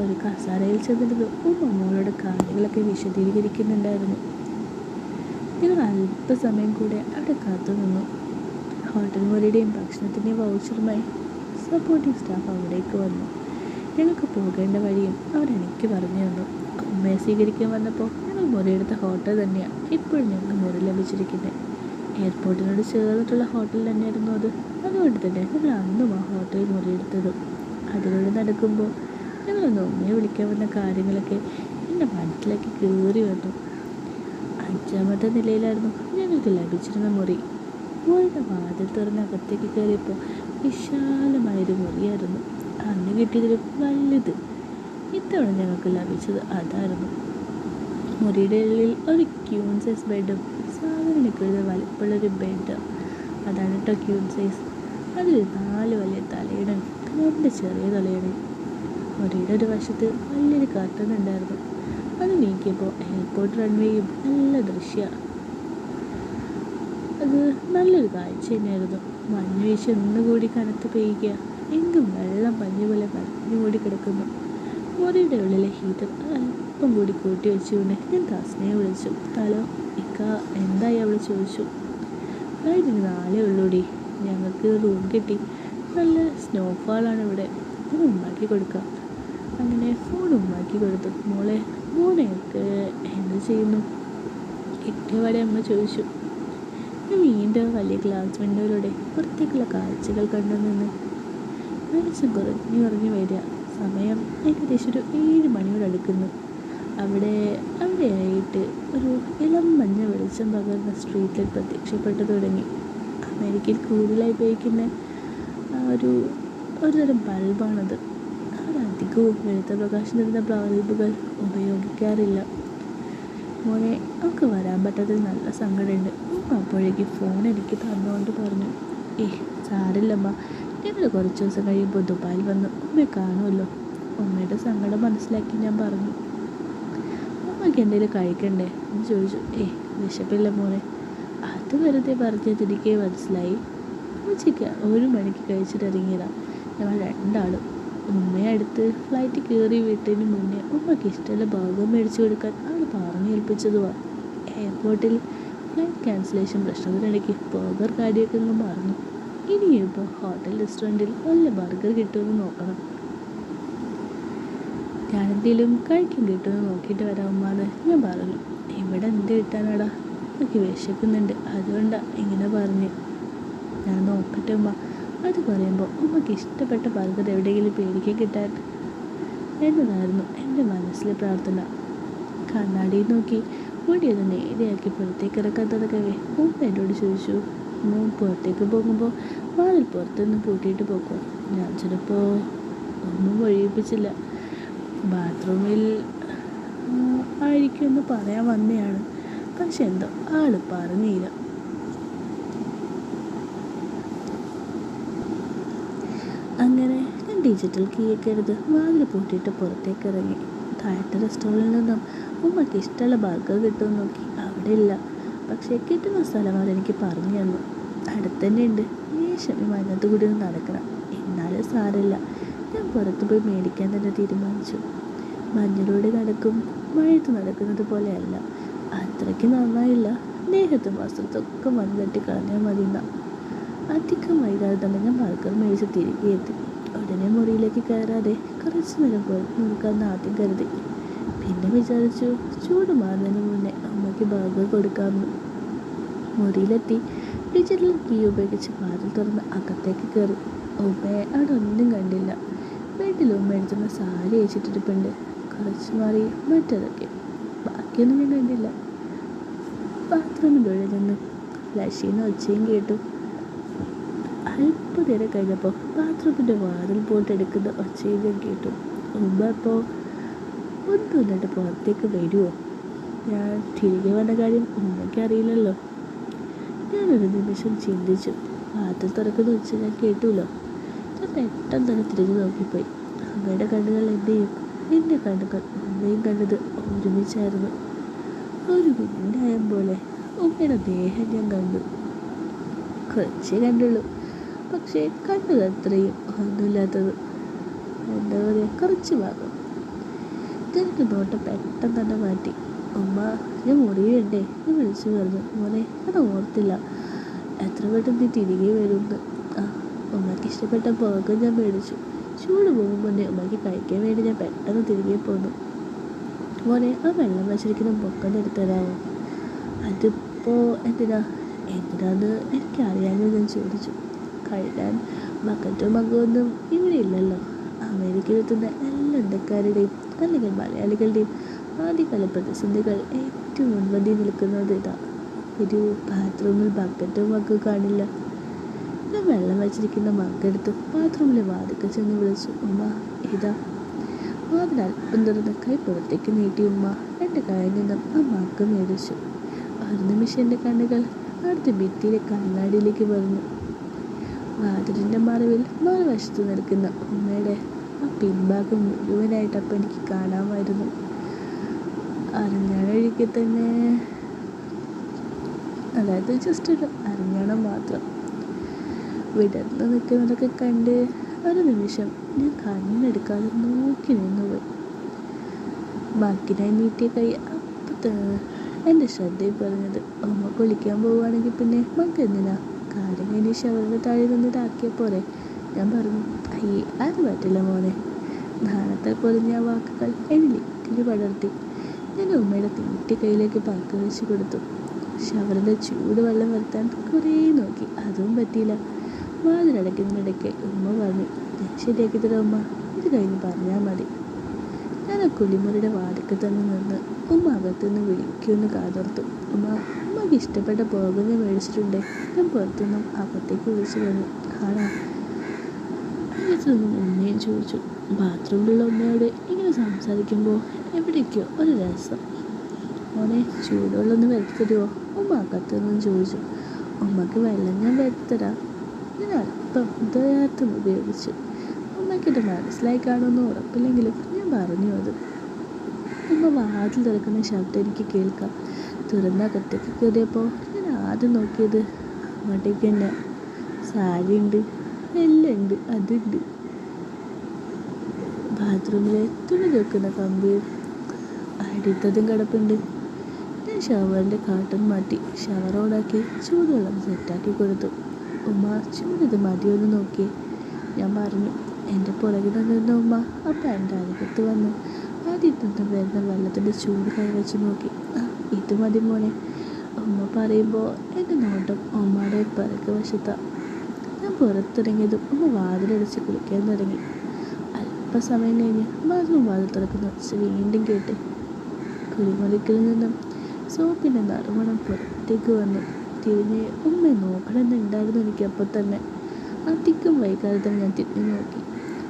ഒരു കസാരയിൽ ചെന്നിരുന്നു ഉമ്മ മോളോട് കാര്യങ്ങളൊക്കെ വിശദീകരിക്കുന്നുണ്ടായിരുന്നു. ഞങ്ങൾ അല്പസമയം കൂടെ അവിടെ കാത്തു നിന്നു. ഹോട്ടൽ മുറിയുടെയും ഭക്ഷണത്തിൻ്റെയും വൗച്ചറുമായി സപ്പോർട്ടിംഗ് സ്റ്റാഫ് അവിടേക്ക് വന്നു. ഞങ്ങൾക്ക് പോകേണ്ട വഴിയും അവരെനിക്ക് പറഞ്ഞു തന്നു. ഉമ്മയെ സ്വീകരിക്കാൻ വന്നപ്പോൾ ഞങ്ങൾ മുറിയെടുത്ത ഹോട്ടൽ തന്നെയാണ് ഇപ്പോഴും ഞങ്ങൾക്ക് മുറി ലഭിച്ചിരിക്കുന്നത്. എയർപോർട്ടിനോട് ചേർന്നിട്ടുള്ള ഹോട്ടൽ തന്നെയായിരുന്നു അത്. അതുകൊണ്ട് തന്നെ ഞങ്ങൾ അന്നും ആ ഹോട്ടലിൽ മുറിയെടുത്തതും. അതിലൂടെ നടക്കുമ്പോൾ ഞങ്ങളൊന്ന് ഉമ്മയെ വിളിക്കാൻ വന്ന കാര്യങ്ങളൊക്കെ എൻ്റെ മനസ്സിലേക്ക് കയറി വന്നു. 5ാമത്തെ നിലയിലായിരുന്നു ഞങ്ങൾക്ക് ലഭിച്ചിരുന്ന മുറി. മുറിയുടെ വാതിൽ തുറന്ന് അകത്തേക്ക് കയറിയപ്പോൾ വിശാലമായൊരു മുറിയായിരുന്നു. അന്ന് കിട്ടിയതിലും വലുത്. ഇത്തവണ ഞങ്ങൾക്ക് ലഭിച്ചത് അതായിരുന്നു. മുറിയുടെ ഉള്ളിൽ ഒരു ക്യൂൺ സൈസ് ബെഡും സാധാരണക്കുള്ള വലിപ്പമുള്ളൊരു ബെഡ്. അതാണ് കേട്ടോ ക്യൂൺ സൈസ്. അതിൽ 4 വലിയ തലയിണയും 2 ചെറിയ തലയിണയും. മുറിയുടെ ഒരു വശത്ത് വലിയൊരു കർട്ടൻ ഉണ്ടായിരുന്നു. അത് നീക്കിയപ്പോൾ എയർപോർട്ട് റൺവേയും നല്ല ദൃശ്യമാണ്. അത് നല്ലൊരു കാഴ്ച തന്നെയായിരുന്നു. മഞ്ഞ് വീഴ്ച ഒന്നുകൂടി കനത്ത് പെയ്യുക. എങ്കും വെള്ളം പഞ്ഞു പോലെ പഞ്ഞു കൂടി കിടക്കുന്നു. മുറിയുടെ ഉള്ളിലെ ഹീറ്റർ അല്പം കൂടി കൂട്ടി വെച്ചുകൊണ്ട് ഞാൻ തസ്നയെ വിളിച്ചു. ഹലോ ഇക്ക, എന്തായി അവൾ ചോദിച്ചു. ഫ്ലൈറ്റിന് 4 ഉള്ളൂടി. ഞങ്ങൾക്ക് റൂം കിട്ടി. നല്ല സ്നോഫാളാണ് ഇവിടെ. ഞാൻ ഉമ്മാക്കി കൊടുക്കാം. അങ്ങനെ ഫോൺ ഉമ്മാക്കി കൊടുത്തു. മോനെയൊക്കെ എന്ത് ചെയ്യുന്നു? കിട്ടിയപാടെ അമ്മ ചോദിച്ചു. ഞാൻ വീണ്ടും വലിയ ഗ്ലാസ് വിൻഡോയിലൂടെ പുറത്തേക്കുള്ള കാഴ്ചകൾ കണ്ടു നിന്ന്. വെളിച്ചം കുറഞ്ഞു വരിക. സമയം ഏകദേശം ഒരു 7 മണിയോട് അടുക്കുന്നു. അവിടെയായിട്ട് ഒരു ഇളം മഞ്ഞ വെളിച്ചം പകർന്ന സ്ട്രീറ്റിൽ പ്രത്യക്ഷപ്പെട്ടു തുടങ്ങി. അമേരിക്കയിൽ കൂടുതലായി ഉപയോഗിക്കുന്ന ഒരു തരം ബൾബാണത്. അധികവും വെളുത്ത പ്രകാശം തരുന്ന ബൾബുകൾ ഉപയോഗിക്കാറില്ല. മോനെ, നമുക്ക് വരാൻ പറ്റാത്തത് നല്ല സങ്കടമുണ്ട്. അപ്പോഴേക്ക് ഫോൺ എനിക്ക് തന്നുകൊണ്ട് പറഞ്ഞു. സാരില്ലമ്മ, ഞങ്ങൾ കുറച്ച് ദിവസം കഴിയുമ്പോൾ ദുബായിൽ വന്ന് ഉമ്മയെ കാണുമല്ലോ. ഉമ്മയുടെ സങ്കടം മനസ്സിലാക്കി ഞാൻ പറഞ്ഞു. ഉമ്മയ്ക്ക് എന്തെങ്കിലും കഴിക്കണ്ടേ എന്ന് ചോദിച്ചു. വിശപ്പില്ല മോനെ. അത് വെറുതെ പറഞ്ഞത് എനിക്ക് മനസ്സിലായി. ഉച്ചയ്ക്ക് 1 മണിക്ക് കഴിച്ചിട്ടിറങ്ങിയതാണ് ഞങ്ങൾ 2 ആളും. ഉമ്മയെ അടുത്ത് ഫ്ലൈറ്റ് കയറി വിട്ടതിന് മുന്നേ ഉമ്മയ്ക്ക് ഇഷ്ടമുള്ള ഭാഗം മേടിച്ചു കൊടുക്കാൻ ആൾ പറഞ്ഞു ഏൽപ്പിച്ചതുമാണ്. എയർപോർട്ടിൽ ഫ്ലൈറ്റ് ക്യാൻസലേഷൻ പ്രശ്നത്തിനിടയ്ക്ക് ബർഗർ കാര്യമൊക്കെ ഒന്നും പറഞ്ഞു. ഇനിയിപ്പോൾ ഹോട്ടൽ റെസ്റ്റോറൻറ്റിൽ നല്ല ബർഗർ കിട്ടുമെന്ന് നോക്കണം. ഞാനെന്തെങ്കിലും കഴിക്കാൻ കിട്ടുമെന്ന് നോക്കിയിട്ട് വരാം ഉമ്മാന്ന് ഞാൻ പറഞ്ഞു. ഇവിടെ എന്ത് കിട്ടാനാടാ, എനിക്ക് വിശക്കുന്നുണ്ട്, അതുകൊണ്ടാണ് ഇങ്ങനെ പറഞ്ഞ്. ഞാൻ നോക്കട്ടെ ഉമ്മ. അത് പറയുമ്പോൾ ഉമ്മയ്ക്ക് ഇഷ്ടപ്പെട്ട ബർഗർ എവിടെയെങ്കിലും പേടിക്കാൻ കിട്ടാൻ എന്നതായിരുന്നു എൻ്റെ മനസ്സിലെ പ്രാർത്ഥന. കണ്ണാടിയിൽ നോക്കി മുടിയൊന്ന് നേരെയാക്കി പുറത്തേക്ക് ഇറക്കാൻ തുടങ്ങവേ ഉമ്മ എന്നോട് ചോദിച്ചു. പുറത്തേക്ക് പോകുമ്പോൾ വാതിൽ പുറത്തുനിന്ന് പൂട്ടിയിട്ട് പോകും. ഞാൻ ചിലപ്പോൾ ഒന്നും ഒഴിയിപ്പിച്ചില്ല. ബാത്റൂമിൽ ആയിരിക്കുമെന്ന് പറയാൻ വന്നതാണ്. പക്ഷെ എന്തോ ആള് പറഞ്ഞില്ല. അങ്ങനെ ഞാൻ ഡിജിറ്റൽ കീയൊക്കെ എടുത്ത് വാതിൽ പൂട്ടിയിട്ട് പുറത്തേക്ക് ഇറങ്ങി. താഴത്തെ റെസ്റ്റോറൻറ്റിൽ നിന്നും ഉമ്മയ്ക്ക് ഇഷ്ടമുള്ള ബർഗർ കിട്ടുമെന്ന് നോക്കി. അവിടെ ഇല്ല. പക്ഷേ കിട്ടുന്ന സ്ഥലം അവരെനിക്ക് പറഞ്ഞു തന്നു. അടുത്ത് തന്നെ ഉണ്ട്. ലേശം മഞ്ഞത്ത് കൂടി ഒന്ന് നടക്കണം. എന്നാലും സാരമില്ല, ഞാൻ പുറത്ത് പോയി മേടിക്കാൻ തന്നെ തീരുമാനിച്ചു. മഞ്ഞിലൂടെ മഴയത്ത് നടക്കുന്നത് പോലെയല്ല. അത്രയ്ക്ക് നന്നായില്ല. ദേഹത്തും വസ്ത്രത്തൊക്കെ മഞ്ഞ് തട്ടി കളഞ്ഞാൽ മതി. അധികം വൈകാതെ തന്നെ ഞാൻ ബർഗർ മേടിച്ച് തിരികെ എത്തി. ഉടനെ മുറിയിലേക്ക് കയറാതെ കുറച്ച് നേരം പുറത്ത് നിൽക്കാമെന്ന് ആദ്യം കരുതി. പിന്നെ വിചാരിച്ചു ചൂട് മാറുന്നതിന് മുന്നേ അമ്മയ്ക്ക് ബർഗർ കൊടുക്കാമെന്ന്. മുറിയിലെത്തി ഡിജിറ്റൽ കീ ഉപയോഗിച്ച് വാതിൽ തുറന്ന് അകത്തേക്ക് കയറി. ഉമ്മയെ അവിടെ ഒന്നും കണ്ടില്ല. ബെഡിൽ ഉമ്മ എടുത്തുന്ന സാരി അയച്ചിട്ടിരിപ്പുണ്ട്. കുറച്ച് മാറി മറ്റതൊക്കെ. ബാക്കിയൊന്നും ഞാൻ കണ്ടില്ല. ബാത്റൂമിൻ്റെ ഉള്ളിൽ നിന്ന് ഫ്ലഷീന്ന് ഒച്ചയും കേട്ടു. അല്പനേരം കഴിഞ്ഞപ്പോൾ ബാത്റൂമിൻ്റെ വാതിൽ പോട്ടെടുക്കുന്ന ഒച്ചയും ഞാൻ കേട്ടു. ഉമ്മ അപ്പോൾ ഒന്നും എന്നിട്ട് പുറത്തേക്ക് വരുമോ? ഞാൻ തിരികെ വന്ന കാര്യം ഉമ്മയ്ക്ക് അറിയില്ലല്ലോ. ഞാനൊരു നിമിഷം ചിന്തിച്ചു. വാതിൽ തുറക്കുന്ന ഒച്ച ഞാൻ കേട്ടുല്ലോ. ഞാൻ പെട്ടെന്ന് തന്നെ തിരിഞ്ഞു നോക്കിപ്പോയി. അമ്മയുടെ കണ്ണുകൾ എൻ്റെ കണ്ണുകൾ ഉമ്മയും കണ്ടത് ഒരുമിച്ചായിരുന്നു. ഒരു മിന്നായം പോലെ ഉമ്മയുടെ ദേഹം ഞാൻ കണ്ടു. കുറച്ചേ കണ്ടുള്ളൂ, പക്ഷേ കണ്ടത് അത്രയും ഒന്നുമില്ലാത്തത്. എന്താ പറയുക, കുറച്ച് ഭാഗം. ഇതെനിക്ക് നോട്ടം പെട്ടെന്ന് തന്നെ മാറ്റി. ഉമ്മ, ഞാൻ മുറിയുണ്ടേ ഞാൻ വിളിച്ചു പറഞ്ഞു. മോനെ, ഞാൻ ഓർത്തില്ല എത്ര പെട്ടെന്ന് നീ തിരികെ വരുമെന്ന്. ആ, ഉമ്മയ്ക്ക് ഇഷ്ടപ്പെട്ട പോക ഞാൻ മേടിച്ചു. ചൂട് പോകും മുന്നേ ഉമ്മയ്ക്ക് കഴിക്കാൻ വേണ്ടി ഞാൻ പെട്ടെന്ന് തിരികെ പോന്നു. മോനെ, ആ വെള്ളം വെച്ചിരിക്കുന്ന പൊക്കൻ്റെ എടുത്ത് തരാമോ? അതിപ്പോൾ എന്തിനാന്ന് എനിക്കറിയാമെന്ന് ഞാൻ ചോദിച്ചു. കഴുകാൻ ബക്കറ്റും മകമൊന്നും ഇവിടെ ഇല്ലല്ലോ. അമേരിക്കയിലെത്തുന്ന എല്ലാ ഇന്ത്യക്കാരുടെയും അല്ലെങ്കിൽ മലയാളികളുടെയും ആദ്യകാല പ്രതിസന്ധികൾ ഏറ്റവും മുൻപന്തി നിൽക്കുന്നത് ഇതാ. ഒരു ബാത്റൂമിൽ ബക്കറ്റും മഗ് കാണില്ല. ഞാൻ വെള്ളം വെച്ചിരിക്കുന്ന മഗ്ഗെടുത്ത് ബാത്റൂമിലെ വാതിക്കൽ ചെന്ന് വിളിച്ചു. ഉമ്മ, ഇതാ. അതിനല്പം തുറന്ന് കൈ പുറത്തേക്ക് നീട്ടി ഉമ്മ എൻ്റെ കയ്യിൽ നിന്നും ആ മഗ് മേടിച്ചു. ഒരു നിമിഷം എൻ്റെ കണ്ണുകൾ അടുത്ത ഭിത്തിയിലെ കണ്ണാടിയിലേക്ക് പറഞ്ഞു. വാതിലിൻ്റെ മറുവശത്ത് നിൽക്കുന്ന ഉമ്മയുടെ ആ പിൻഭാഗം മുഴുവനായിട്ട് അപ്പം എനിക്ക് കാണാമായിരുന്നു. അരഞ്ഞാണൊഴുക്കി തന്നെ, അതായത് ജസ്റ്റ് ഒരു അരഞ്ഞാണം മാത്രം വിടർന്ന് നിൽക്കുന്നതൊക്കെ കണ്ട് ഒരു നിമിഷം ഞാൻ കണ്ണെടുക്കാതെ നോക്കി നിന്നുപോയി. മക്കിനായി നീട്ടിയ കൈ അപ്പം എൻ്റെ ശ്രദ്ധയിൽ പറഞ്ഞത്. ഉമ്മ കുളിക്കാൻ പോവുകയാണെങ്കിൽ പിന്നെ മക്ക് എന്തിനാ? കാര്യം കഴിഞ്ഞ് ഷവറിൻ്റെ താഴെ നിന്ന് ഇതാക്കിയ പോരെ. ഞാൻ പറഞ്ഞു, അയ്യേ അത് പറ്റില്ല മോനെ. നാണത്താൽ പൊതിഞ്ഞ ആ വാക്കുകൾ എന്നിലേക്ക് പടർത്തി. ഞാൻ ഉമ്മയുടെ തീറ്റ കയ്യിലേക്ക് പക്ക് വെച്ച് കൊടുത്തു. ഷവറിൻ്റെ ചൂട് വെള്ളം വരുത്താൻ കുറേ നോക്കി, അതും പറ്റിയില്ല. വാതിലടയ്ക്കുന്നതിനിടയ്ക്ക് ഉമ്മ പറഞ്ഞു, ശരിയാക്കി തരാം ഉമ്മ, ഇത് കഴിഞ്ഞ് പറഞ്ഞാൽ മതി. ഞാൻ ആ കുളിമുറിയുടെ വാതിക്കൽ തന്നെ നിന്ന് ഉമ്മ അകത്തുനിന്ന് വിളിക്കുമെന്ന് കാതോർത്തു. ഉമ്മക്ക് ഇഷ്ടപ്പെട്ട പോക ഞാൻ മേടിച്ചിട്ടുണ്ട്. ഞാൻ പുറത്തുനിന്നും അകത്തേക്ക് വിളിച്ചു വന്നു. ആണോ? അകത്തുനിന്നും ഉമ്മയും ചോദിച്ചു. ബാത്റൂമിലുള്ള ഉമ്മയോട് ഇങ്ങനെ സംസാരിക്കുമ്പോൾ എവിടേക്കോ ഒരു രസം. മോനെ, ചൂടുവെള്ളമൊന്ന് വരുത്തരുമോ? ഉമ്മ അകത്തുനിന്നും ചോദിച്ചു. ഉമ്മക്ക് വെള്ളം ഞാൻ വരുത്തരാം. ഞാൻ അല്പം ദ്വയാർത്ഥം ഉപയോഗിച്ചു. ഉമ്മയ്ക്കിട്ട് മനസ്സിലായി കാണുമെന്ന് ഉറപ്പില്ലെങ്കിലും ഞാൻ പറഞ്ഞു അത്. ഉമ്മ വാതിൽ തുറക്കുന്ന ശബ്ദം എനിക്ക് കേൾക്കാം. തുറന്ന അകത്തേക്ക് കയറിയപ്പോൾ ഞാൻ ആദ്യം നോക്കിയത് അങ്ങോട്ടേക്ക് തന്നെ. സാരിയുണ്ട്, എല്ലാം ഉണ്ട്, അതുണ്ട്. ബാത്റൂമിലെ തുണി വെക്കുന്ന കമ്പിയും അടിത്തതും കിടപ്പുണ്ട്. ഞാൻ ഷവറിൻ്റെ കാട്ടൺ മാറ്റി ഷവർ ഓണാക്കി ചൂടുവെള്ളം സെറ്റാക്കി കൊടുത്തു. ഉമ്മ, ചൂടിത് മതിയൊന്ന് നോക്കി. ഞാൻ പറഞ്ഞു. എൻ്റെ പുറകിൽ നിന്നിരുന്ന ഉമ്മ അപ്പം എൻ്റെ അരികത്ത് വന്ന് ആദ്യം നിന്ന് വരുന്ന വെള്ളത്തിൻ്റെ ചൂട് കൈവച്ച് നോക്കി. ഇത് മതി മോനെ. ഉമ്മ പറയുമ്പോൾ എൻ്റെ നോട്ടം ഉമ്മയുടെ പിറകു വശത്താണ്. ഞാൻ പുറത്തിറങ്ങിയതും ഉമ്മ വാതിലടച്ച് കുളിക്കാൻ തുടങ്ങി. അല്പസമയം കഴിഞ്ഞ് ബാത്റൂം വാതിൽ തുറക്കുന്ന ഒച്ച വീണ്ടും കേട്ട്. കുളിമുറിക്കിൽ നിന്നും സോപ്പിൻ്റെ നറുമണം പുറത്തേക്ക് വന്നു. തിരിഞ്ഞ് ഉമ്മയെ നോക്കണമെന്നുണ്ടായിരുന്നു എനിക്കപ്പോൾ തന്നെ. അധികം വൈകാതെ തന്നെ ഞാൻ തിരിഞ്ഞു നോക്കി.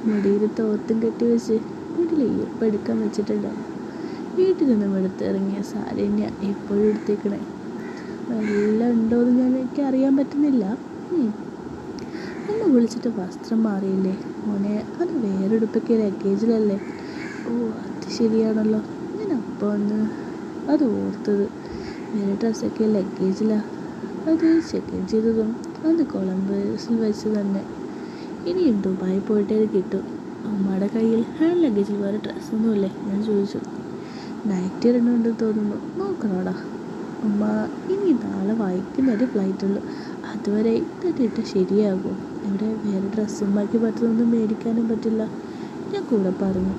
മുടിയിൽ തോർത്തും കെട്ടിവെച്ച് വീട്ടിൽ ഈർപ്പെടുക്കാൻ വെച്ചിട്ടുണ്ടാവും. വീട്ടിൽ നിന്നും എടുത്തിറങ്ങിയ സാരി തന്നെയാണ് എപ്പോഴും എടുത്തേക്കണേ. വെള്ളം ഉണ്ടോയെന്ന് എനിക്ക് അറിയാൻ പറ്റുന്നില്ല. ഒന്ന് വിളിച്ചിട്ട് വസ്ത്രം മാറിയില്ലേ മോനെ? അത് വേറെടുപ്പൊക്കെ ലഗേജിലല്ലേ? ഓ, അത് ശരിയാണല്ലോ. ഞാൻ അപ്പോൾ ഒന്ന് അത് ഓർത്തത്. വേറെ ഡ്രസ്സൊക്കെ ലഗേജിലാണ്. അത് ചെക്ക് ഇൻ ചെയ്തതും അന്ന് കൊളംബസിൽ വെച്ച് തന്നെ. ഇനിയും ദുബായി പോയിട്ടേ അത് കിട്ടും. ഉമ്മയുടെ കയ്യിൽ ഹാൻഡ് ലഗേജിൽ വേറെ ഡ്രസ്സൊന്നുമില്ലേ? ഞാൻ ചോദിച്ചു. നൈറ്റ് ഇടണമെന്ന് തോന്നുന്നു, നോക്കണോടാ. ഉമ്മ, ഇനി നാളെ വൈകുന്നേരം ഫ്ലൈറ്റുള്ളൂ. അതുവരെ ഇട്ടിട്ട് ശരിയാകും. ഇവിടെ വേറെ ഡ്രസ്സ് ഉമ്മയ്ക്ക് പറ്റുന്നൊന്നും മേടിക്കാനും പറ്റില്ല. ഞാൻ കൂടെ പറഞ്ഞു.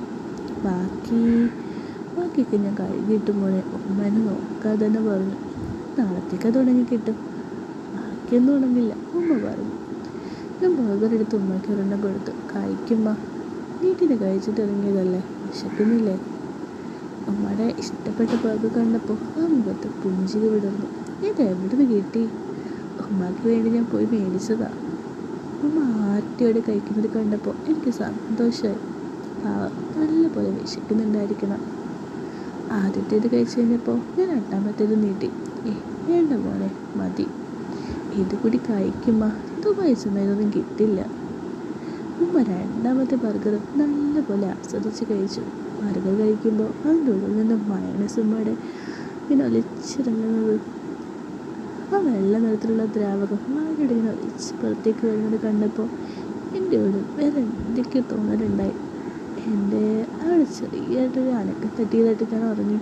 ബാക്കിയൊക്കെ ഞാൻ കഴുകിയിട്ട് മോനെ, ഉമ്മേനെ നോക്കാതെ തന്നെ പറഞ്ഞു. നാളത്തേക്ക് തുടങ്ങി കിട്ടും, ബാക്കിയൊന്നും ഉണങ്ങില്ല ഉമ്മ പറഞ്ഞു. ഞാൻ ബർഗർ എടുത്ത് ഉമ്മയ്ക്ക് ഒരെണ്ണം കൊടുത്തു. കഴിക്കുമ്മ, വീട്ടിൽ കഴിച്ചിട്ട് ഇറങ്ങിയതല്ലേ, വിശക്കുന്നില്ലേ? ഉമ്മയുടെ ഇഷ്ടപ്പെട്ട ബർഗർ കണ്ടപ്പോൾ ആ മുഖത്ത് പുഞ്ചിരി വിടർന്നു. ഇത് എവിടെ നിന്ന് കിട്ടി? ഉമ്മക്ക് വേണ്ടി ഞാൻ പോയി മേടിച്ചതാ. ഉമ്മ ആർട്ടിയോടെ കഴിക്കുന്നത് കണ്ടപ്പോൾ എനിക്ക് സന്തോഷമായി. നല്ലപോലെ വിശക്കുന്നുണ്ടായിരിക്കണം. ആദ്യത്തേത് കഴിച്ചു കഴിഞ്ഞപ്പോൾ ഞാൻ രണ്ടാമത്തേത് നീട്ടി. വേണ്ട മോനെ, മതി. ഇത് കൂടി കഴിക്കുമ്മ, ദുബായ് സമയത്തൊന്നും കിട്ടില്ല. ഉമ്മ രണ്ടാമത്തെ ബർഗർ നല്ലപോലെ ആസ്വദിച്ച് കഴിച്ചു. ബർഗർ കഴിക്കുമ്പോൾ അതിൻ്റെ ഉള്ളിൽ നിന്ന് മയോണൈസ് ഉമ്മയുടെ പിന്നെ ഒലിച്ചിറങ്ങുന്നത് ആ വെള്ള നിറത്തിലുള്ള ദ്രാവകം വായിലിങ്ങനെ ഒഴിച്ച് പുറത്തേക്ക് വരുന്നത് കണ്ടപ്പോൾ എൻ്റെ ഉള്ളിൽ വേറെ എന്തൊക്കെയോ തോന്നലുണ്ടായി. എൻ്റെ അവിടെ ചെറിയായിട്ടൊരു അനക്കം തട്ടിയതായിട്ട് ഞാൻ ഉറങ്ങി.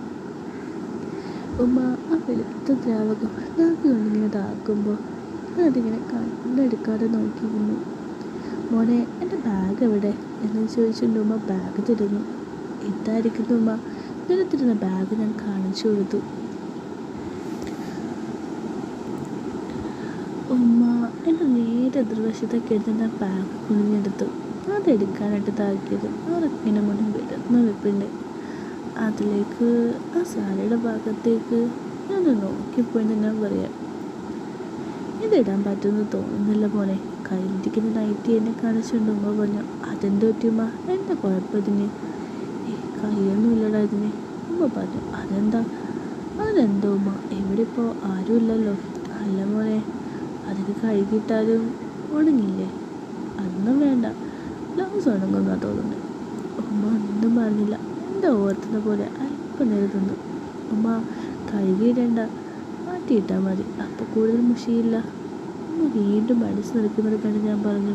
ഉമ്മ ആ വെളുത്ത ദ്രാവകം നാക്ക് കൊണ്ടിങ്ങനെ താക്കുമ്പോൾ അതിങ്ങനെ കണ്ണെടുക്കാതെ നോക്കിയിരുന്നു. മോനെ, എൻ്റെ ബാഗ് എവിടെ എന്ന് ചോദിച്ചുകൊണ്ട് ഉമ്മ ബാഗ് തരുന്നു. ഇതായിരിക്കുന്നു ഉമ്മ. നിലത്തിരുന്ന ബാഗ് ഞാൻ കാണിച്ചു കൊടുത്തു. ഉമ്മ എൻ്റെ നേരെ എതിർവശത്തൊക്കെ എടുത്ത് ഞാൻ ബാഗ് കുനിഞ്ഞെടുത്തു. അതെടുക്കാനായിട്ട് താക്കിയത് അവരൊക്കെ മുന്നിൽ വിടർന്ന് വെപ്പുണ്ട്. അതിലേക്ക് ആ സാരിയുടെ ഭാഗത്തേക്ക് ഞാൻ നോക്കിപ്പോയെന്ന് ഞാൻ പറയാം. ഇതിടാൻ പറ്റുമെന്ന് തോന്നുന്നില്ല മോനെ. കയ്യിലിരിക്കുന്ന നൈറ്റി എന്നെ കാണിച്ചുകൊണ്ട് ഉമ്മ പറഞ്ഞു. അതെന്ത് പറ്റിയുമ്മ? എന്താ കുഴപ്പത്തിന്? കൈയൊന്നും ഇല്ലടാ ഇതിന്. ഉമ്മ പറഞ്ഞു. അതെന്തോ ഉമ്മ, ഇവിടെ ഇപ്പോൾ ആരുമില്ലല്ലോ. അല്ല മോനെ, അതിന് കഴുകിയിട്ടാലും ഉണങ്ങില്ലേ? അതൊന്നും വേണ്ട, ബ്ലൗസ് ഉണങ്ങുന്നാ തോന്നുന്നത്. ഉമ്മ ഒന്നും പറഞ്ഞില്ല. എന്താ ഓർത്തുന്ന പോലെ അല്പം നേരം തന്നു. ഉമ്മ, കഴുകിയിടണ്ട, മാറ്റിയിട്ടാൽ മതി, അപ്പോൾ കൂടുതൽ മുഷിയില്ല. ഉമ്മ വീണ്ടും അടിച്ചു നിൽക്കുന്നത് കണ്ട് ഞാൻ പറഞ്ഞു.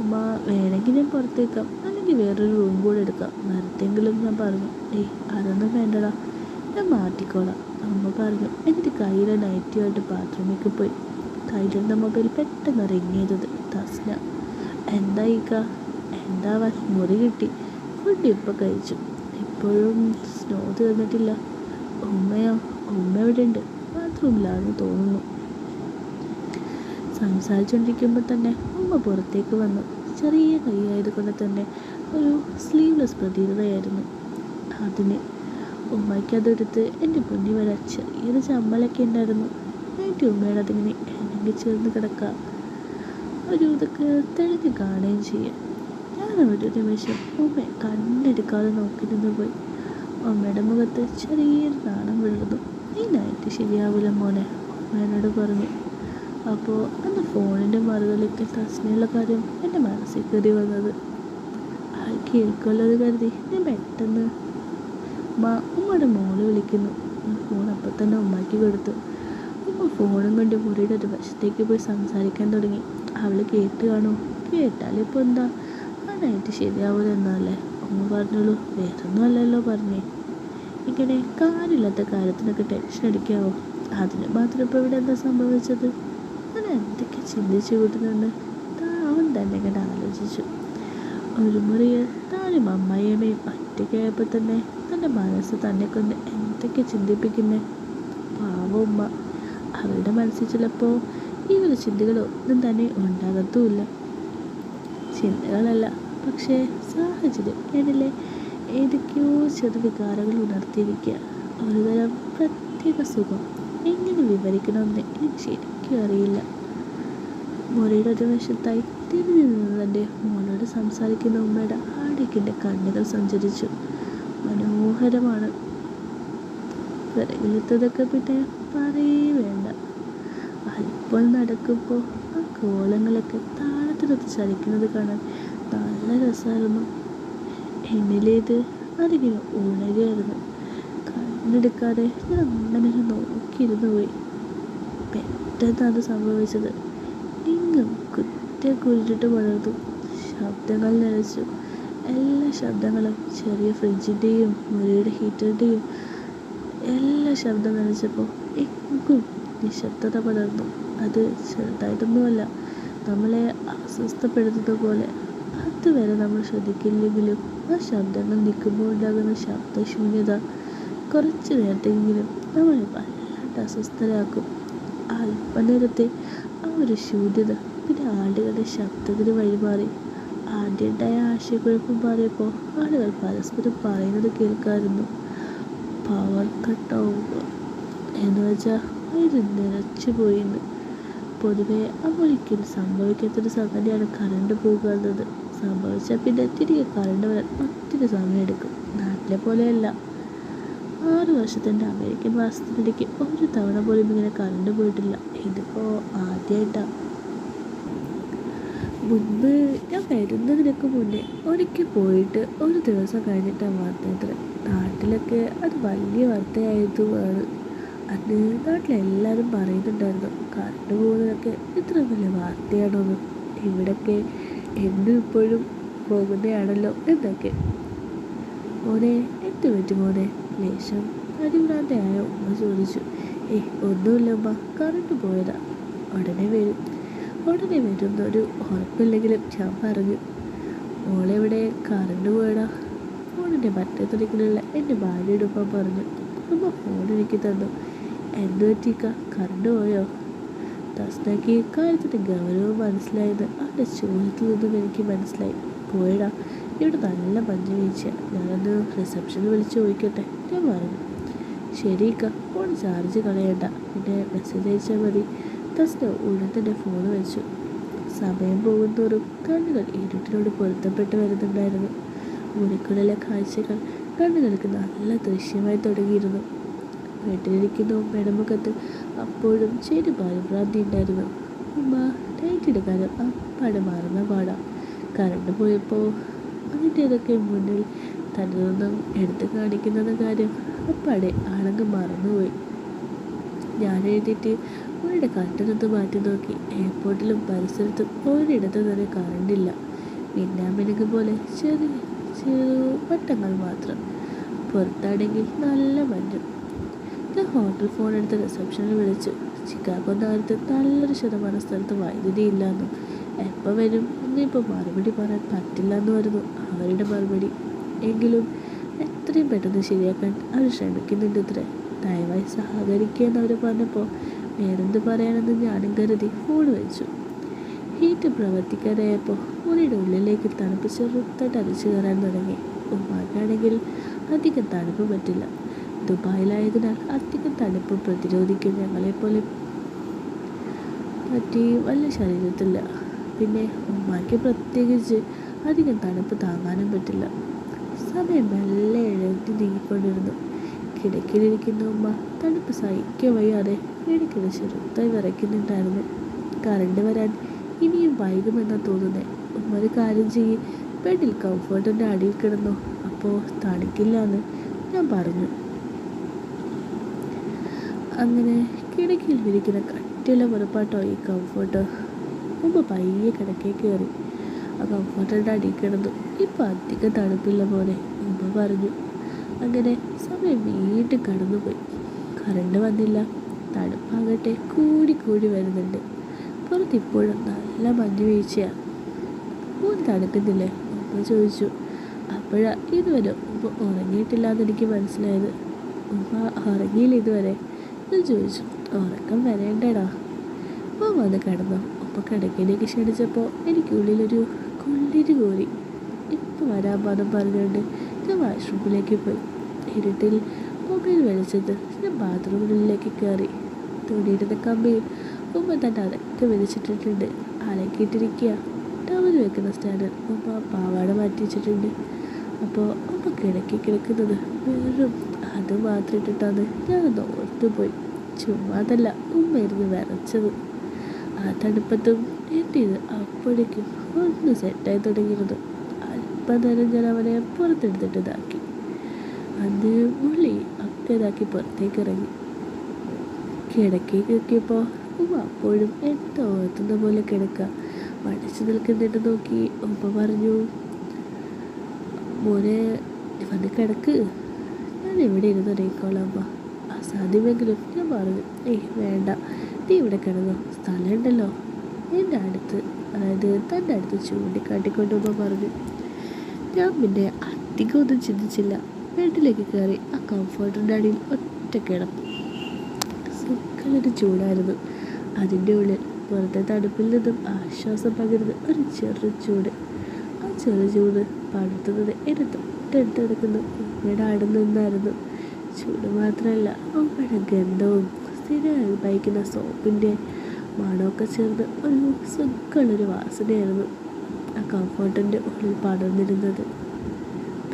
ഉമ്മ, വേണമെങ്കിൽ ഞാൻ പുറത്തേക്കാം, അല്ലെങ്കിൽ വേറൊരു റൂം കൂടെ എടുക്കാം, വരത്തെങ്കിലും ഞാൻ പറഞ്ഞു. അതൊന്നും വേണ്ടടാ, ഞാൻ മാറ്റിക്കോളാം, അമ്മ പറഞ്ഞു. എന്നിട്ട് കയ്യിലെ നൈറ്റിയുമായിട്ട് ബാത്റൂമിലേക്ക് പോയി. കയ്യിലിരുന്ന മൊബൈൽ പെട്ടെന്ന് റിങ് ചെയ്തത് തസ്ന. എന്താ എന്താവാൻ? മുറി കിട്ടി, ഫുഡ് ഇപ്പോൾ കഴിച്ചു, ഇപ്പോഴും സ്നോ തീർന്നിട്ടില്ല. ഉമ്മ എവിടെ ഉണ്ട്? ബാത്റൂമിലാണെന്ന് തോന്നുന്നു. സംസാരിച്ചുകൊണ്ടിരിക്കുമ്പോൾ തന്നെ ഉമ്മ പുറത്തേക്ക് വന്നു. ചെറിയ കൈയായതുകൊണ്ട് തന്നെ ഒരു സ്ലീവ്ലെസ് പ്രതീകതയായിരുന്നു അതിന്. ഉമ്മയ്ക്ക് അതെടുത്ത് എൻ്റെ പൊന്നി വരാൻ ചെറിയൊരു ചമ്മലൊക്കെ ഉണ്ടായിരുന്നു. എന്നിട്ട് ഉമ്മയുടെ അതിങ്ങനെ ഇണങ്ങി ചേർന്ന് കിടക്കുക, ഒരു ഇതൊക്കെ തെളിഞ്ഞ് കാണുകയും ചെയ്യാം. ഞാൻ ഒരു നിമിഷം ഉമ്മയെ കണ്ണെടുക്കാതെ നോക്കി നിന്ന് പോയി. ഉമ്മയുടെ മുഖത്ത് ചെറിയൊരു നാണം വിഴുന്നു. ഈ നൈറ്റ് ശരിയാവില്ല മോനെ, ഉമ്മ എന്നോട് പറഞ്ഞു. അപ്പോൾ അന്ന് ഫോണിൻ്റെ മറുതലിക്കൽ തസ്നയുള്ള കാര്യം എൻ്റെ മനസ്സിൽ കയറി വന്നത്. ആൾ കേൾക്കുള്ളത് കരുതി ഞാൻ പെട്ടെന്ന് ഉമ്മയുടെ മോള് വിളിക്കുന്നു. ഫോൺ അപ്പം തന്നെ ഉമ്മാക്കി കൊടുത്തു. ഉമ്മ ഫോണും കൊണ്ട് മുറിയുടെ ഒരു വശത്തേക്ക് പോയി സംസാരിക്കാൻ തുടങ്ങി. അവൾ കേട്ട് കാണൂ. കേട്ടാലിപ്പോൾ എന്താ, ആ നൈറ്റ് ശരിയാവില്ല എന്നല്ലേ ഉമ്മ പറഞ്ഞോളൂ, വേറൊന്നും അല്ലല്ലോ പറഞ്ഞേ. ഇങ്ങനെ കാര്യമില്ലാത്ത കാര്യത്തിനൊക്കെ ടെൻഷൻ അടിക്കാവോ? അതിന് മാത്രം ഇപ്പോൾ ഇവിടെ എന്താ സംഭവിച്ചത്? ഞാൻ എന്തൊക്കെ ചിന്തിച്ചു കൂട്ടുന്നുണ്ട്. അവൻ തന്നെ ഇങ്ങനെ ആലോചിച്ചു. ഒരു മുറിയിൽ താനും അമ്മായിയമ്മയും ഒറ്റയ്ക്കായപ്പോൾ തന്നെ തൻ്റെ മനസ്സ് തന്നെ കൊണ്ട് എന്തൊക്കെ ചിന്തിപ്പിക്കുന്നേ. പാവ ഉമ്മ. അവരുടെ മനസ്സിൽ ചിലപ്പോൾ ഈ ഒരു ചിന്തകളൊന്നും തന്നെ ഉണ്ടാകത്തുമില്ല. ചിന്തകളല്ല, പക്ഷേ സാഹചര്യം എന്നിലെ ഏതൊക്കെയോ ചെറു വികാരങ്ങൾ ഉണർത്തിയിരിക്കുക. ഒരുതരം പ്രത്യേക സുഖം. എങ്ങനെ വിവരിക്കണമെന്ന് എനിക്ക് ശരിക്കും അറിയില്ല. മുറിയുടെ ഒരു വശത്തായി തിരിഞ്ഞു നിന്ന് തൻ്റെ മോനോട് സംസാരിക്കുന്ന ഉമ്മയുടെ ആടേക്കിൻ്റെ കണ്ണുകൾ സഞ്ചരിച്ചു. മനോഹരമാണ്. പിറകിലെത്തതൊക്കെ പിന്നെ പറയേ വേണ്ട. അല്പം നടക്കുമ്പോൾ ആ കോലങ്ങളൊക്കെ താളത്തിനൊത്ത് ചലിക്കുന്നത് കാണാൻ നല്ല രസമായിരുന്നു. എന്നിലേത് അതിങ്ങനെ ഉണരുകയായിരുന്നു. കണ്ണെടുക്കാതെ ഞാൻ അങ്ങനെ നോക്കിയിരുന്നു പോയി. പെട്ടെന്ന് അത് സംഭവിച്ചത്. എങ്ങും കുരുട്ടിട്ട് വളർന്നു. ശബ്ദങ്ങൾ നിലച്ചു. എല്ലാ ശബ്ദങ്ങളും, ചെറിയ ഫ്രിഡ്ജിൻ്റെയും മുറിയുടെ ഹീറ്ററിൻ്റെയും എല്ലാ ശബ്ദം നിലച്ചപ്പോൾ എങ്ങും നിശബ്ദത പടർന്നു. അത് ചെറുതായിട്ടൊന്നുമല്ല, നമ്മളെ അസ്വസ്ഥപ്പെടുന്നത് പോലെ. അതുവരെ നമ്മൾ ശ്രദ്ധിക്കില്ലെങ്കിലും ആ ശബ്ദങ്ങൾ നിൽക്കുമ്പോൾ ഉണ്ടാകുന്ന ശബ്ദശൂന്യത കുറച്ച് നേരത്തെങ്കിലും നമ്മളെ വല്ലാണ്ട് അസ്വസ്ഥരാക്കും. അല്പനേരത്തെ ആ ഒരു ശൂന്യത പിന്നെ ആളുകളുടെ ശബ്ദത്തിന് വഴിമാറി. ആദ്യമുണ്ടായ ആശയക്കുഴപ്പം മാറിയപ്പോൾ ആളുകൾ പരസ്പരം പറയുന്നത് കേൾക്കാമായിരുന്നു. പവർ കട്ടാവുക എന്ന് വെച്ചാൽ വയറ് നിറച്ചു പോയിന്ന്. പൊതുവെ ഒരിക്കലും സംഭവിക്കാത്തൊരു സംഗതിയാണ് കറണ്ട് പോകുക എന്നത്. സംഭവിച്ചാൽ പിന്നെ തിരികെ കറണ്ട് വരാൻ ഒത്തിരി സമയമെടുക്കും. നാട്ടിലെ പോലെയല്ല. 6 വർഷത്തിൻ്റെ അമേരിക്കൻ വാസത്തിനിടയ്ക്ക് ഒരു തവണ പോലും ഇങ്ങനെ കറണ്ട് പോയിട്ടില്ല. ഇതിപ്പോൾ ആദ്യമായിട്ടാണ്. മുൻപ് ഞാൻ വരുന്നതിനൊക്കെ മുന്നേ ഒരിക്കൽ പോയിട്ട് ഒരു ദിവസം കഴിഞ്ഞിട്ടാണ് വന്നത്. നാട്ടിലൊക്കെ അത് വലിയ വാർത്തയായതുമാണ്. അന്ന് നാട്ടിലെല്ലാവരും പറയുന്നുണ്ടായിരുന്നു കറണ്ട് പോകുന്നതൊക്കെ ഇത്ര വലിയ വാർത്തയാണോന്ന്. ഇവിടൊക്കെ എന്നും ഇപ്പോഴും പോകുന്നതാണല്ലോ എന്നൊക്കെ. മോനെ എന്ത് പറ്റി മോനെ? ലേശം പരിഭ്രാന്തയായോ ഉമ്മ ചോദിച്ചു. ഒന്നുമില്ല ഉമ്മ, കറണ്ട് പോയതാ. ഉടനെ വരും എന്നൊരു ഉറപ്പില്ലെങ്കിലും ഞാൻ പറഞ്ഞു. മോളെവിടെ? കറണ്ട് പോയടാ. ഫോണിൻ്റെ മറ്റേ തുണിക്കിലുള്ള എൻ്റെ ഭാര്യയുടെ ഉപ്പ പറഞ്ഞു. ഉമ്മ ഫോൺ എനിക്ക് തന്നു. എന്ത് പറ്റിക്ക? കറണ്ട് പോയോ? തസ്നയ്ക്ക് കാര്യത്തിൻ്റെ ഗൗരവം മനസ്സിലായത് അവൻ്റെ ചോദ്യത്തിൽ നിന്നും എനിക്ക് മനസ്സിലായി. പോയടാ, ഇവിടെ നല്ല മഞ്ഞ് വീഴ്ച. ഞാനൊന്ന് റിസപ്ഷനിൽ വിളിച്ച് ചോദിക്കട്ടെ, ഞാൻ പറഞ്ഞു. ശരിക്ക, ഫോൺ ചാർജ് കളയണ്ട, പിന്നെ മെസ്സേജ് അയച്ചാൽ മതി. തസ്ന ഉടൻ തന്നെ ഫോൺ വെച്ചു. സമയം പോകുന്തോറും കണ്ണുകൾ ഇരുട്ടിനോട് പൊരുത്തപ്പെട്ട് വരുന്നുണ്ടായിരുന്നു. മുറിക്കുള്ളിലെ കാഴ്ചകൾ കണ്ണുകൾക്ക് നല്ല ദൃശ്യമായി തുടങ്ങിയിരുന്നു. വീട്ടിലിരിക്കുന്ന ഉമ്മയുടെ മുഖത്ത് അപ്പോഴും ചെറു പരിഭ്രാന്തി ഉണ്ടായിരുന്നു. ഉമ്മ ലൈറ്റ് എടുക്കാനും അപ്പാടെ മറന്ന പാടാം. കറണ്ട് പോയപ്പോൾ അതിൻ്റെതൊക്കെ മുന്നിൽ തന്നെ നിന്നും എടുത്തു കാണിക്കുന്ന കാര്യം അപ്പാടെ ആളങ്ങ് മറന്നുപോയി. ഞാൻ എഴുതിയിട്ട് അവരുടെ കട്ടനൊന്ന് മാറ്റി നോക്കി. എയർപോർട്ടിലും പരിസരത്തും ഒരിടത്തും തന്നെ കറണ്ടില്ല. മിന്നാമിനുക്ക് പോലെ ചെറു വട്ടങ്ങൾ മാത്രം. പുറത്താണെങ്കിൽ നല്ല മഞ്ഞും. ഞാൻ ഹോട്ടൽ ഫോൺ എടുത്ത് റിസപ്ഷനിൽ വിളിച്ചു. ചിക്കാഗോ നഗരത്തിൽ നല്ലൊരു ശതമാനം സ്ഥലത്ത് വൈദ്യുതി ഇല്ലാന്നും എപ്പോൾ വരും എന്നിപ്പോൾ മറുപടി പറയാൻ പറ്റില്ല എന്നുമായിരുന്നു അവരുടെ മറുപടി. എങ്കിലും എത്രയും പെട്ടെന്ന് ശരിയാക്കാൻ അവർ ശ്രമിക്കുന്നുണ്ട് ഇത്രേ. ദയവായി സഹകരിക്കുക എന്നവർ പറഞ്ഞപ്പോൾ വേറെന്ത് പറയാനെന്ന് ഞാനും കരുതി ഫോൺ വെച്ചു. ഹീറ്റ് പ്രവർത്തിക്കാനായപ്പോൾ മുറിയുടെ ഉള്ളിലേക്ക് തണുപ്പ് ചെറുതായിട്ട് അരിച്ചു കയറാൻ തുടങ്ങി. ഉമ്മാക്കാണെങ്കിൽ അധികം തണുപ്പ് പറ്റില്ല. ദുബായിലായതിനാൽ അധികം തണുപ്പ് പ്രതിരോധിക്കും ഞങ്ങളെപ്പോലെ പറ്റി വല്ല ശരീരത്തില്ല. പിന്നെ ഉമ്മാക്ക് പ്രത്യേകിച്ച് അധികം തണുപ്പ് താങ്ങാനും പറ്റില്ല. സമയം മെല്ലെ എഴുതി നീങ്ങിക്കൊണ്ടിരുന്നു. കിടക്കിലിരിക്കുന്ന ഉമ്മ തണുപ്പ് സഹിക്കാൻ വയ്യാതെ ഇടയ്ക്കിടെ ചെറുതായി വിറയ്ക്കുന്നുണ്ടായിരുന്നു. കറണ്ട് വരാൻ ഇനിയും വൈകുമെന്നാണ് തോന്നുന്നത്. ഉമ്മ ഒരു കാര്യം ചെയ്യും, ബെഡിൽ കംഫർട്ടിൻ്റെ അടിയിൽ കിടന്നു, അപ്പോൾ തണുക്കില്ല എന്ന് ഞാൻ പറഞ്ഞു. അങ്ങനെ കിടക്കിൽ വിരിക്കുന്ന കട്ടിയുള്ള പുറപ്പാട്ടോ ഈ കംഫർട്ട്. ഉമ്മ പയ്യെ കിടക്കേ കയറി ആ കംഫർട്ടിൻ്റെ അടിയിൽ കിടന്നു. ഇപ്പം അധികം തണുപ്പില്ല പോലെ ഉമ്മ പറഞ്ഞു. അങ്ങനെ സമയം വീണ്ടും കടന്നുപോയി. കറണ്ട് വന്നില്ല. തണുപ്പാകട്ടെ കൂടി വരുന്നുണ്ട്. പുറത്തിപ്പോഴും നല്ല മഞ്ഞ് വീഴ്ചയാണ്. മൂന്ന് തണുക്കുന്നില്ലേ? ഉമ്മ ചോദിച്ചു. അപ്പോഴാ ഇതുവരെ ഉമ്മ ഉറങ്ങിയിട്ടില്ല എന്നെനിക്ക് മനസ്സിലായത്. ഉമ്മ ഉറങ്ങിയില്ല ഇതുവരെ? ഞാൻ ചോദിച്ചു. ഉറക്കം വരേണ്ടടാ. ഉമ്മ വന്ന് കിടന്നു. ഉമ്മ കിടക്കിലേക്ക് ക്ഷണിച്ചപ്പോൾ എനിക്കുള്ളിലൊരു കുളിര് കോരി. ഇപ്പം വരാൻ പാദം പറഞ്ഞുകൊണ്ട് ഞാൻ വാഷ്റൂമിലേക്ക് പോയി. ഇരുട്ടിൽ മൊബൈൽ വലിച്ചത് ഞാൻ ബാത്റൂമിനുള്ളിലേക്ക് കയറി. തുണിയിടുന്ന കമ്പിയിൽ ഉമ്മ തന്നെ അതൊക്കെ വലിച്ചിട്ടിട്ടുണ്ട്. അലക്കിയിട്ടിരിക്കുക. ടവൽ വെക്കുന്ന സ്റ്റാൻഡിൽ ഉമ്മ പാവാട മാറ്റി വെച്ചിട്ടുണ്ട്. അപ്പോൾ ഉമ്മ കിടക്കുന്നത് വെറും അത് മാത്രം ഇട്ടിട്ടാണ് ഞാനൊന്ന് ഓർത്തുപോയി. ചുമ്മാതല്ല, ഉമ്മ ഇരുന്ന് വിറച്ചത്. ആ തണുപ്പത്തും എൻ്റെ ഇത് അപ്പോഴേക്കും ഒന്ന് സെറ്റായി തുടങ്ങിയിരുന്നു. അല്പം നേരം ഞാൻ അവനെ പുറത്തെടുത്തിട്ട് ഇതാക്കി. അന്ന് മുള്ളി ഒക്കെ ഇതാക്കി പുറത്തേക്ക് ഇറങ്ങി. കിടക്കേക്ക് എത്തിയപ്പോൾ ഉമ്മ അപ്പോഴും എന്തോ ഓർത്തുന്ന പോലെ കിടക്കുക. മടിച്ചു നിൽക്കുന്നിട്ട് നോക്കി ഉമ്മ പറഞ്ഞു, മോനെ വന്ന് കിടക്ക്, ഞാൻ ഇവിടെ ഇരുന്ന് അറിയിക്കോളാം അമ്മ. അസാധ്യമെങ്കിലും ഞാൻ പറഞ്ഞു. വേണ്ട, നീ ഇവിടെ കിടന്നോ, സ്ഥലമുണ്ടല്ലോ എൻ്റെ അടുത്ത്. അതായത് തൻ്റെ അടുത്ത് ചൂണ്ടിക്കാട്ടിക്കൊണ്ട് ഉമ്മ പറഞ്ഞു. ഞാൻ പിന്നെ അധികം ഒന്നും ചിന്തിച്ചില്ല. ബെഡിലേക്ക് കയറി ആ കംഫർട്ടിൻ്റെ അടിയിൽ ഒറ്റ കിടന്നു. സുഖലൊരു ചൂടായിരുന്നു. അതിൻ്റെ ഉള്ളിൽ പുറത്തെ തണുപ്പിൽ നിന്നും ആശ്വാസം പകരുന്ന ഒരു ചെറു ചൂട്. ആ ചെറു ചൂട് പടുത്തുന്നത് എന്നെ തൊട്ടടുത്ത് കിടക്കുന്നു ഉമ്മയുടെ ആടെ നിന്നായിരുന്നു. ചൂട് മാത്രമല്ല, ഉമ്മയുടെ ഗന്ധവും സ്ഥിരമായി ഉപയോഗിക്കുന്ന സോപ്പിൻ്റെ മണമൊക്കെ ചേർന്ന് ഒരു സുഖമുള്ളൊരു വാസനയായിരുന്നു ആ കംഫർട്ടിൻ്റെ ഉള്ളിൽ പടർന്നിരുന്നത്.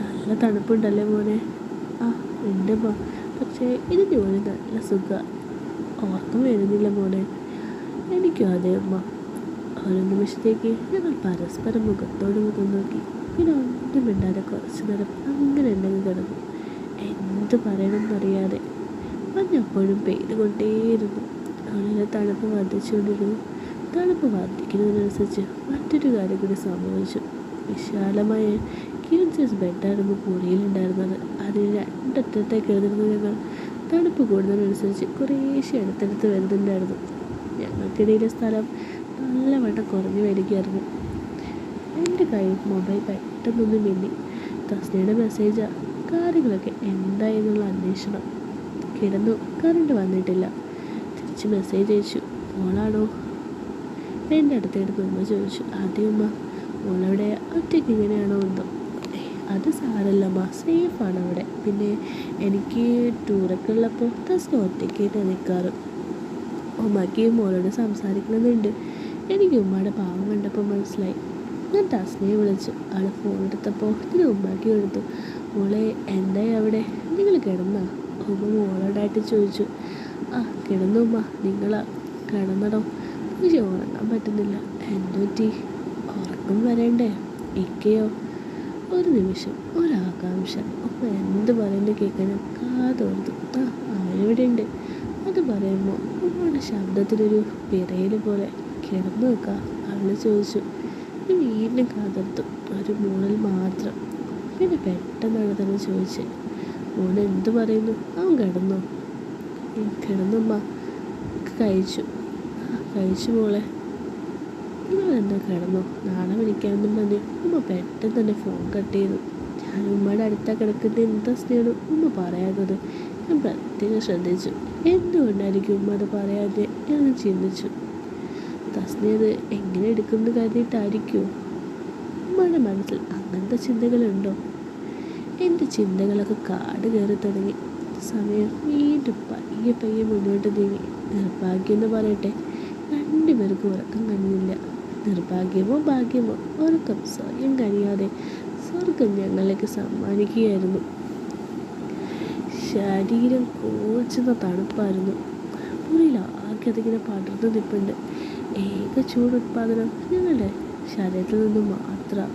നല്ല തണുപ്പുണ്ടല്ലേ മോനെ? ആ ഉണ്ട് അമ്മ, പക്ഷേ ഇതിൻ്റെ ഉള്ളിൽ നല്ല സുഖമാണ്. ഓർക്കം വരുന്നില്ല മോനെ? എനിക്കും അതെ അമ്മ. ഒരു നിമിഷത്തേക്ക് ഞങ്ങൾ പരസ്പരം മുഖത്തോട് മുഖം നോക്കി. പിന്നെ ഒന്നും മിണ്ടാതെ കുറച്ച് നേരം അങ്ങനെ ഉണ്ടെങ്കിൽ കിടന്നു. എന്ത് പറയണമെന്നറിയാതെ. മഞ്ഞപ്പോഴും പെയ്തുകൊണ്ടേയിരുന്നു. ഉള്ളിലെ തണുപ്പ് വർദ്ധിച്ചുകൊണ്ടിരുന്നു. തണുപ്പ് വർദ്ധിക്കുന്നതിനനുസരിച്ച് മറ്റൊരു കാര്യം കൂടി സംഭവിച്ചു. വിശാലമായ ക്യൂൻ സൈസ് ബെഡായിരുന്നു മുറിയിലുണ്ടായിരുന്നത്. അതിന് രണ്ടറ്റത്തേക്ക് എഴുതുന്ന ഞങ്ങൾ തണുപ്പ് കൂടുന്നതിനനുസരിച്ച് കുറേശ്ശെ അടുത്തടുത്ത് വരുന്നുണ്ടായിരുന്നു. ഞങ്ങൾക്കിടയിലെ സ്ഥലം നല്ലവണ്ണം കുറഞ്ഞു വരികയായിരുന്നു. എൻ്റെ കയ്യിൽ മൊബൈൽ പെട്ടെന്നൊന്ന് മിന്നി. തസ്നയുടെ മെസ്സേജാ. കാര്യങ്ങളൊക്കെ എന്തായെന്നുള്ള അന്വേഷണം. കിടന്നു, കറണ്ട് വന്നിട്ടില്ല. തിരിച്ച് മെസ്സേജ് അയച്ചു. മോളാണോ? എൻ്റെ അടുത്തെടുത്ത് ഉമ്മ ചോദിച്ചു. അതെ ഉമ്മ. മോളവിടെ ഒറ്റയ്ക്ക് ഇങ്ങനെയാണോ എന്തോ? അത് സാരല്ലമ്മ, സേഫാണ് അവിടെ. പിന്നെ എനിക്ക് ടൂറൊക്കെ ഉള്ളപ്പോൾ തസ്ന ഒറ്റയ്ക്കായിട്ട് നിൽക്കാറ്. ഉമ്മയ്ക്ക് മോളോട് സംസാരിക്കണമെന്നുണ്ട്. എനിക്ക് ഉമ്മയുടെ പാവം കണ്ടപ്പോൾ മനസ്സിലായി. ഞാൻ തസ്നയെ വിളിച്ചു. ആൾ ഫോൺ എടുത്തപ്പോൾ ഞാൻ ഉമ്മയ്ക്ക് കൊടുത്തു. മോളെ എന്തായി അവിടെ? നിങ്ങൾ കിടന്നാ? ഉമ്മ മോളോടായിട്ട് ചോദിച്ചു. ആ കിടന്നു ഉമ്മ. നിങ്ങളാ? കിടന്നടോ. എനിക്ക് ഉറങ്ങാൻ പറ്റുന്നില്ല. എന്തുപറ്റി? ഉറക്കം വരണ്ടേ? ഇക്കയോ? ഒരു നിമിഷം ഒരാകാംക്ഷ. ഉമ്മ എന്ത് പറയുന്നത് കേൾക്കണം കാതോർത്തു. ആ അവരിവിടെ ഉണ്ട്. അത് പറയുമ്പോൾ ഉമ്മയുടെ ശബ്ദത്തിലൊരു പിറയൽ പോലെ. കിടന്നു വെക്കാം അവൾ ചോദിച്ചു. വീണ്ടും കാതോർത്തു. ഒരു മൂളൽ മാത്രം. പിന്നെ പെട്ടെന്നാണ് തന്നെ ചോദിച്ചത്. മോൻ എന്ത് പറയുന്നു? അവൻ കിടന്നോ? കിടന്നുമ്മ. കഴിച്ചു. കഴിച്ചു മോളെ. നിങ്ങളെന്താ കിടന്നോ? നാളെ വിളിക്കാമെന്നും പറഞ്ഞു ഉമ്മ പെട്ടെന്ന് തന്നെ ഫോൺ കട്ട് ചെയ്തു. ഞാൻ ഉമ്മയുടെ അടുത്താണ് കിടക്കുന്നത് എന്താ സ്നേഹം ഉമ്മ പറയാത്തത് ഞാൻ പ്രത്യേകം ശ്രദ്ധിച്ചു. എന്തുകൊണ്ടായിരിക്കും ഉമ്മ അത് പറയാതെ ഞാൻ ചിന്തിച്ചു. തസ്നയത് എങ്ങനെ എടുക്കുമെന്ന് കരുതിയിട്ടായിരിക്കുമോ? ഉമ്മയുടെ മനസ്സിൽ അങ്ങനത്തെ ചിന്തകളുണ്ടോ? എൻ്റെ ചിന്തകളൊക്കെ കാട് കയറി തുടങ്ങി. സമയം വീണ്ടും പയ്യെ പയ്യെ മുന്നോട്ട് നീങ്ങി. നിർഭാഗ്യമെന്ന് പറയട്ടെ, രണ്ടുപേർക്കും ഉറക്കം കഴിയില്ല. നിർഭാഗ്യമോ ഭാഗ്യമോ, ഉറക്കം സ്വയം കഴിയാതെ സ്വർഗം ഞങ്ങളിലേക്ക് സമ്മാനിക്കുകയായിരുന്നു. ശരീരം കോച്ചുന്ന തണുപ്പായിരുന്നു. മുറിയിൽ ആകെ അതിങ്ങനെ പടർന്നു നിൽപ്പുണ്ട്. ഏക ചൂടുത്പാദനം ഞങ്ങളുടെ ശരീരത്തിൽ നിന്ന് മാത്രം.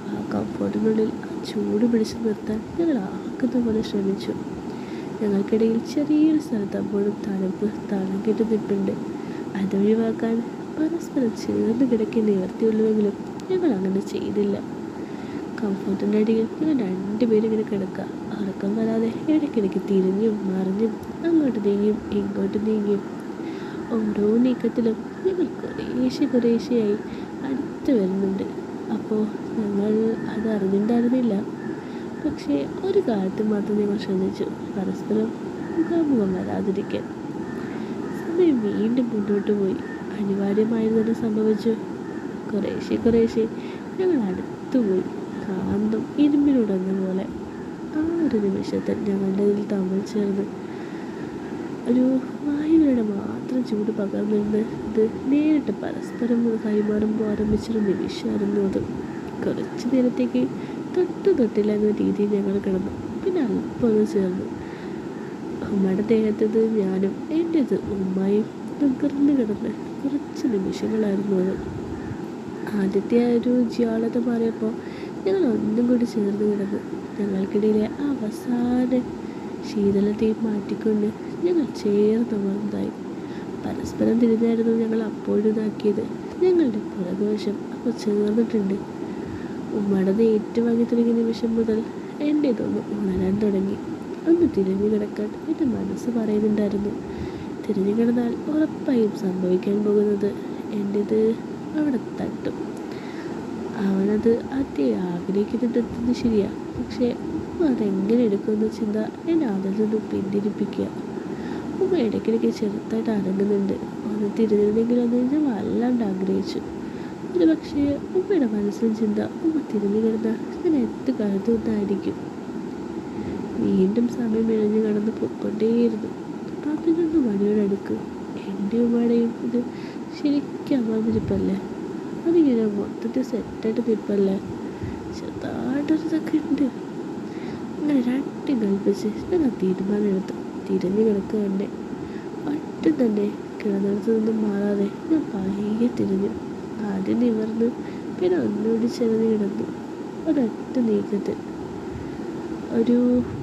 ആ കംഫർട്ടിനുള്ളിൽ ആ ചൂട് പിടിച്ചു നിർത്താൻ ഞങ്ങൾ ആക്കുന്ന പോലെ ശ്രമിച്ചു. ഞങ്ങൾക്കിടയിൽ ചെറിയൊരു സ്ഥലത്ത് അപ്പോഴും തണുപ്പ് തളങ്ങിട്ട് നിൽപ്പുണ്ട്. അതൊഴിവാക്കാൻ പരസ്പരം ചേർന്ന് കിടക്കി നിവർത്തിയുള്ളൂവെങ്കിലും ഞങ്ങൾ അങ്ങനെ ചെയ്തില്ല. കംഫർട്ടിൻ്റെ അടിയിൽ ഞങ്ങൾ രണ്ടുപേരും ഇങ്ങനെ കിടക്കുക. ഉറക്കം വരാതെ ഇടയ്ക്കിടയ്ക്ക് തിരിഞ്ഞും മറിഞ്ഞും അങ്ങോട്ട് നീങ്ങിയും ഇങ്ങോട്ട് നീങ്ങിയും. ഓരോ നീക്കത്തിലും ഞങ്ങൾ കുറേശ്ശെയായി അടുത്ത് വരുന്നുണ്ട്. അപ്പോൾ ഞങ്ങൾ അത് അറിഞ്ഞിട്ടുണ്ടായിരുന്നില്ല. പക്ഷേ ഒരു കാര്യത്തിൽ മാത്രം ഞങ്ങൾ ശ്രദ്ധിച്ചു, പരസ്പരം മുഖാമുഖം വരാതിരിക്കാൻ. സമയം വീണ്ടും മുന്നോട്ട് പോയി. അനിവാര്യമായിരുന്നത് സംഭവിച്ചു. കുറേശ്ശെ ഞങ്ങൾ അടുത്തുപോയി. കാന്തം ഇരുമ്പിനുടന്ന പോലെ. ആ ഒരു നിമിഷത്തിൽ ഞങ്ങളുടെ ഇതിൽ തമ്മിൽ ചേർന്ന് ഒരു വായുവിലൂടെ മാത്രം ചൂട് പകർന്നിരുന്ന് ഇത് നേരിട്ട് പരസ്പരം കൈമാറുമ്പോൾ ആരംഭിച്ചൊരു നിമിഷമായിരുന്നു അത്. കുറച്ച് നേരത്തേക്ക് തൊട്ടില്ല എന്ന രീതിയിൽ ഞങ്ങൾ കിടന്നു. പിന്നെ അല്പം ഒന്ന് ചേർന്നു. ഉമ്മയുടെ ദേഹത്തത് ഞാനും എൻ്റേത് ഉമ്മയും തകർന്ന് കിടന്ന് കുറച്ച് നിമിഷങ്ങളായിരുന്നു അത്. ആദ്യത്തെ ആ ഒരു ജ്വാലത മാറിയപ്പോൾ ഞങ്ങൾ ഒന്നും കൂടി ചേർന്ന് കിടന്നു. ഞങ്ങൾക്കിടയിലെ ആ അവസാന ശീതളത്തെയും മാറ്റിക്കൊണ്ട് ഞങ്ങൾ ചേർന്നമർന്നതായി. പരസ്പരം തിരിഞ്ഞായിരുന്നു ഞങ്ങൾ അപ്പോഴും ഇതാക്കിയത്. ഞങ്ങളുടെ പുറകുവശം അപ്പോൾ ചേർന്നിട്ടുണ്ട്. ഉമ്മയുടെ ഏറ്റുവാങ്ങി തുടങ്ങിയ നിമിഷം മുതൽ എൻ്റേതൊന്ന് ഉണരാൻ തുടങ്ങി. ഒന്ന് തിരിഞ്ഞു കിടക്കാൻ എൻ്റെ മനസ്സ് പറയുന്നുണ്ടായിരുന്നു. തിരിഞ്ഞു കിടന്നാൽ ഉറപ്പായും സംഭവിക്കാൻ പോകുന്നത് എൻ്റേത് അവിടെ തട്ടും. അവനത് അത്യം ആഗ്രഹിക്കുന്നുണ്ടെന്ന് ശരിയാ. പക്ഷേ ഉമ്മ അതെങ്ങനെ എടുക്കുമെന്ന ചിന്ത എന്നെ അതിൽ നിന്നും പിന്തിരിപ്പിക്കുക. ഉമ്മ ഇടയ്ക്കിടയ്ക്ക് ചെറുതായിട്ട് അനങ്ങുന്നുണ്ട്. ഒന്ന് തിരിഞ്ഞിരുന്നെങ്കിലൊന്ന് ഞാൻ വല്ലാണ്ട് ആഗ്രഹിച്ചു. ഒരു പക്ഷേ ഉമ്മയുടെ മനസ്സിലും ചിന്ത ഉമ്മ തിരിഞ്ഞു കിടന്നാൽ ഞാൻ എന്ത് കരുതുന്നതായിരിക്കും. വീണ്ടും സമയം ഇഴഞ്ഞു കടന്ന് പൊയ്ക്കൊണ്ടേയിരുന്നു. 11 മണിയോടടുക്ക്. എൻ്റെ ഉമ്മയുടെയും ഇത് ശരിക്കും അമ്മാതിരിപ്പല്ലേ? അതിങ്ങനെ മൊത്തത്തിൽ സെറ്റായിട്ട് നിൽപ്പല്ലേ? ചെറുതായിട്ടൊരിതൊക്കെ ഉണ്ട്. അങ്ങനെ രണ്ടും കൽപ്പിച്ച് ഞാൻ ആ തീരുമാനം എടുത്തു. തിരിഞ്ഞു കിടക്കുക തന്നെ. ഒട്ടും തന്നെ കിടന്നിടത്ത് നിന്നും മാറാതെ ഞാൻ പയ്യെ തിരിഞ്ഞു. ആദ്യം നിവർന്ന് പിന്നെ ഒന്നുകൂടി ചെറിഞ്ഞ് കിടന്നു. ഒരൊറ്റ നീക്കത്തിൽ ഒരു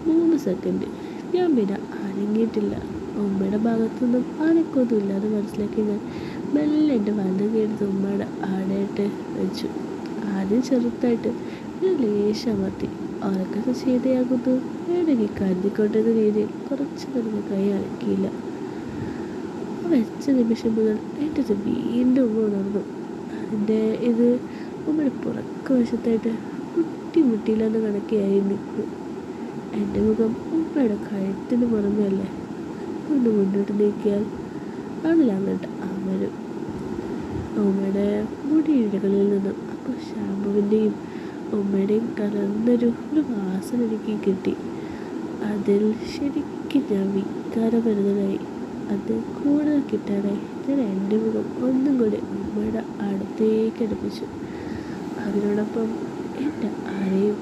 3 സെക്കൻഡ് ഞാൻ പിന്നെ അനങ്ങിയിട്ടില്ല. ഉമ്മയുടെ ഭാഗത്തുനിന്നും ആനക്കൊന്നും ഇല്ലാതെ മനസ്സിലാക്കി ഞാൻ മെല്ലെ എൻ്റെ വലത് കൈയെടുത്ത് ഉമ്മയുടെ ആടയിട്ട് വെച്ചു. ആദ്യം ചെറുതായിട്ട് ഒരു ലേശം അമർത്തി. ഉറക്കൊക്കെ ചെയ്തയാകുന്നു വേണമെങ്കിൽ കരുതിക്കൊണ്ടിരുന്ന രീതിയിൽ കുറച്ച് നേരം കൈ അനക്കിയില്ല. വെച്ച നിമിഷം മുതൽ എൻ്റെ ഇത് വീണ്ടും ഉമ്മ ഉണർന്നു. അതിൻ്റെ ഇത് ഉമ്മയുടെ പുറക്ക് വശത്തായിട്ട് മുട്ടിയില്ലാന്ന് കണക്കിയായി നിൽക്കുന്നു. എൻ്റെ മുഖം ഉമ്മയുടെ കഴുത്തിന് പുറമേയല്ലേ. ഒന്ന് മുന്നോട്ട് നീക്കിയാൽ അതിലങ്ങോട്ട് അമരും. ഉമ്മയുടെ മുടിയിഴകളിൽ നിന്നും അപ്പോൾ ഷാമ്പുവിൻ്റെയും ഉമ്മയുടെയും കലർന്നൊരു വാസന എനിക്ക് കിട്ടി. അതിൽ ശരിക്കും ഞാൻ വികാരഭരിതനായി. അത് കൂടുതൽ കിട്ടാനായി ഞാൻ എൻ്റെ മുഖം ഒന്നും കൂടി ഉമ്മയുടെ അടുത്തേക്ക് അടുപ്പിച്ചു. അതിനോടൊപ്പം എൻ്റെ അരയും.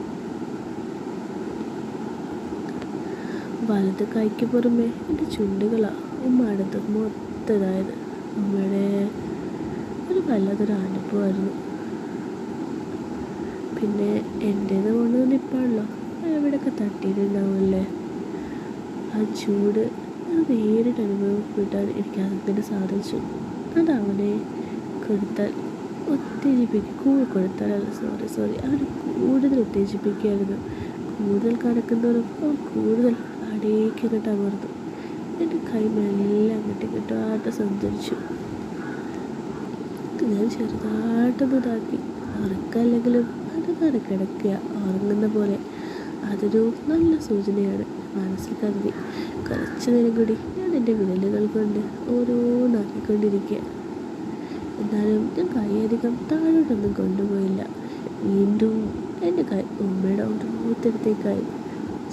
വലത് കൈക്ക് പുറമെ എൻ്റെ ചുണ്ടുകളാണ് ഉമ്മ അടുത്ത് മൊത്തതായത്. ഉമ്മയുടെ ഒരു വല്ലാത്തൊരു അനുഭവമായിരുന്നു. പിന്നെ എൻ്റേത് കൊണ്ട് നിൽപ്പാണല്ലോ, എവിടെയൊക്കെ തട്ടിയിട്ടുണ്ടാവുമല്ലേ. ആ ചൂട് നേരിട്ട് അനുഭവപ്പെട്ടാൽ എനിക്ക് അതിന് സാധിച്ചു. അത് അവനെ കൊടുത്താൽ കൊടുത്താലല്ല സോറി അവന് കൂടുതൽ ഉത്തേജിപ്പിക്കുകയായിരുന്നു. കൂടുതൽ കടക്കുന്നവരും അവൻ കൂടുതൽ അടേക്ക് അങ്ങോട്ട് അമർന്നു. എൻ്റെ കൈ മെല്ലെ അങ്ങോട്ട് ഇങ്ങോട്ടായിട്ട് സഞ്ചരിച്ചു. ഞാൻ ചെറുതായിട്ടൊന്ന് ഇതാക്കി. ഉറക്കമല്ലെങ്കിലും അത് കിടക്കുക ഉറങ്ങുന്ന പോലെ. അതൊരു നല്ല സൂചനയാണ് മനസ്സിൽ കരുതി. കുറച്ച് നേരം കൂടി ഞാൻ എൻ്റെ വിരലുകൾ കൊണ്ട് ഓരോന്നാക്കിക്കൊണ്ടിരിക്കുക. എന്നാലും ഞാൻ കൈയധികം താഴോട്ടൊന്നും കൊണ്ടുപോയില്ല. വീണ്ടും എൻ്റെ കൈ ഉമ്മയുടെ ഓരോരുത്തരത്തേക്കായി.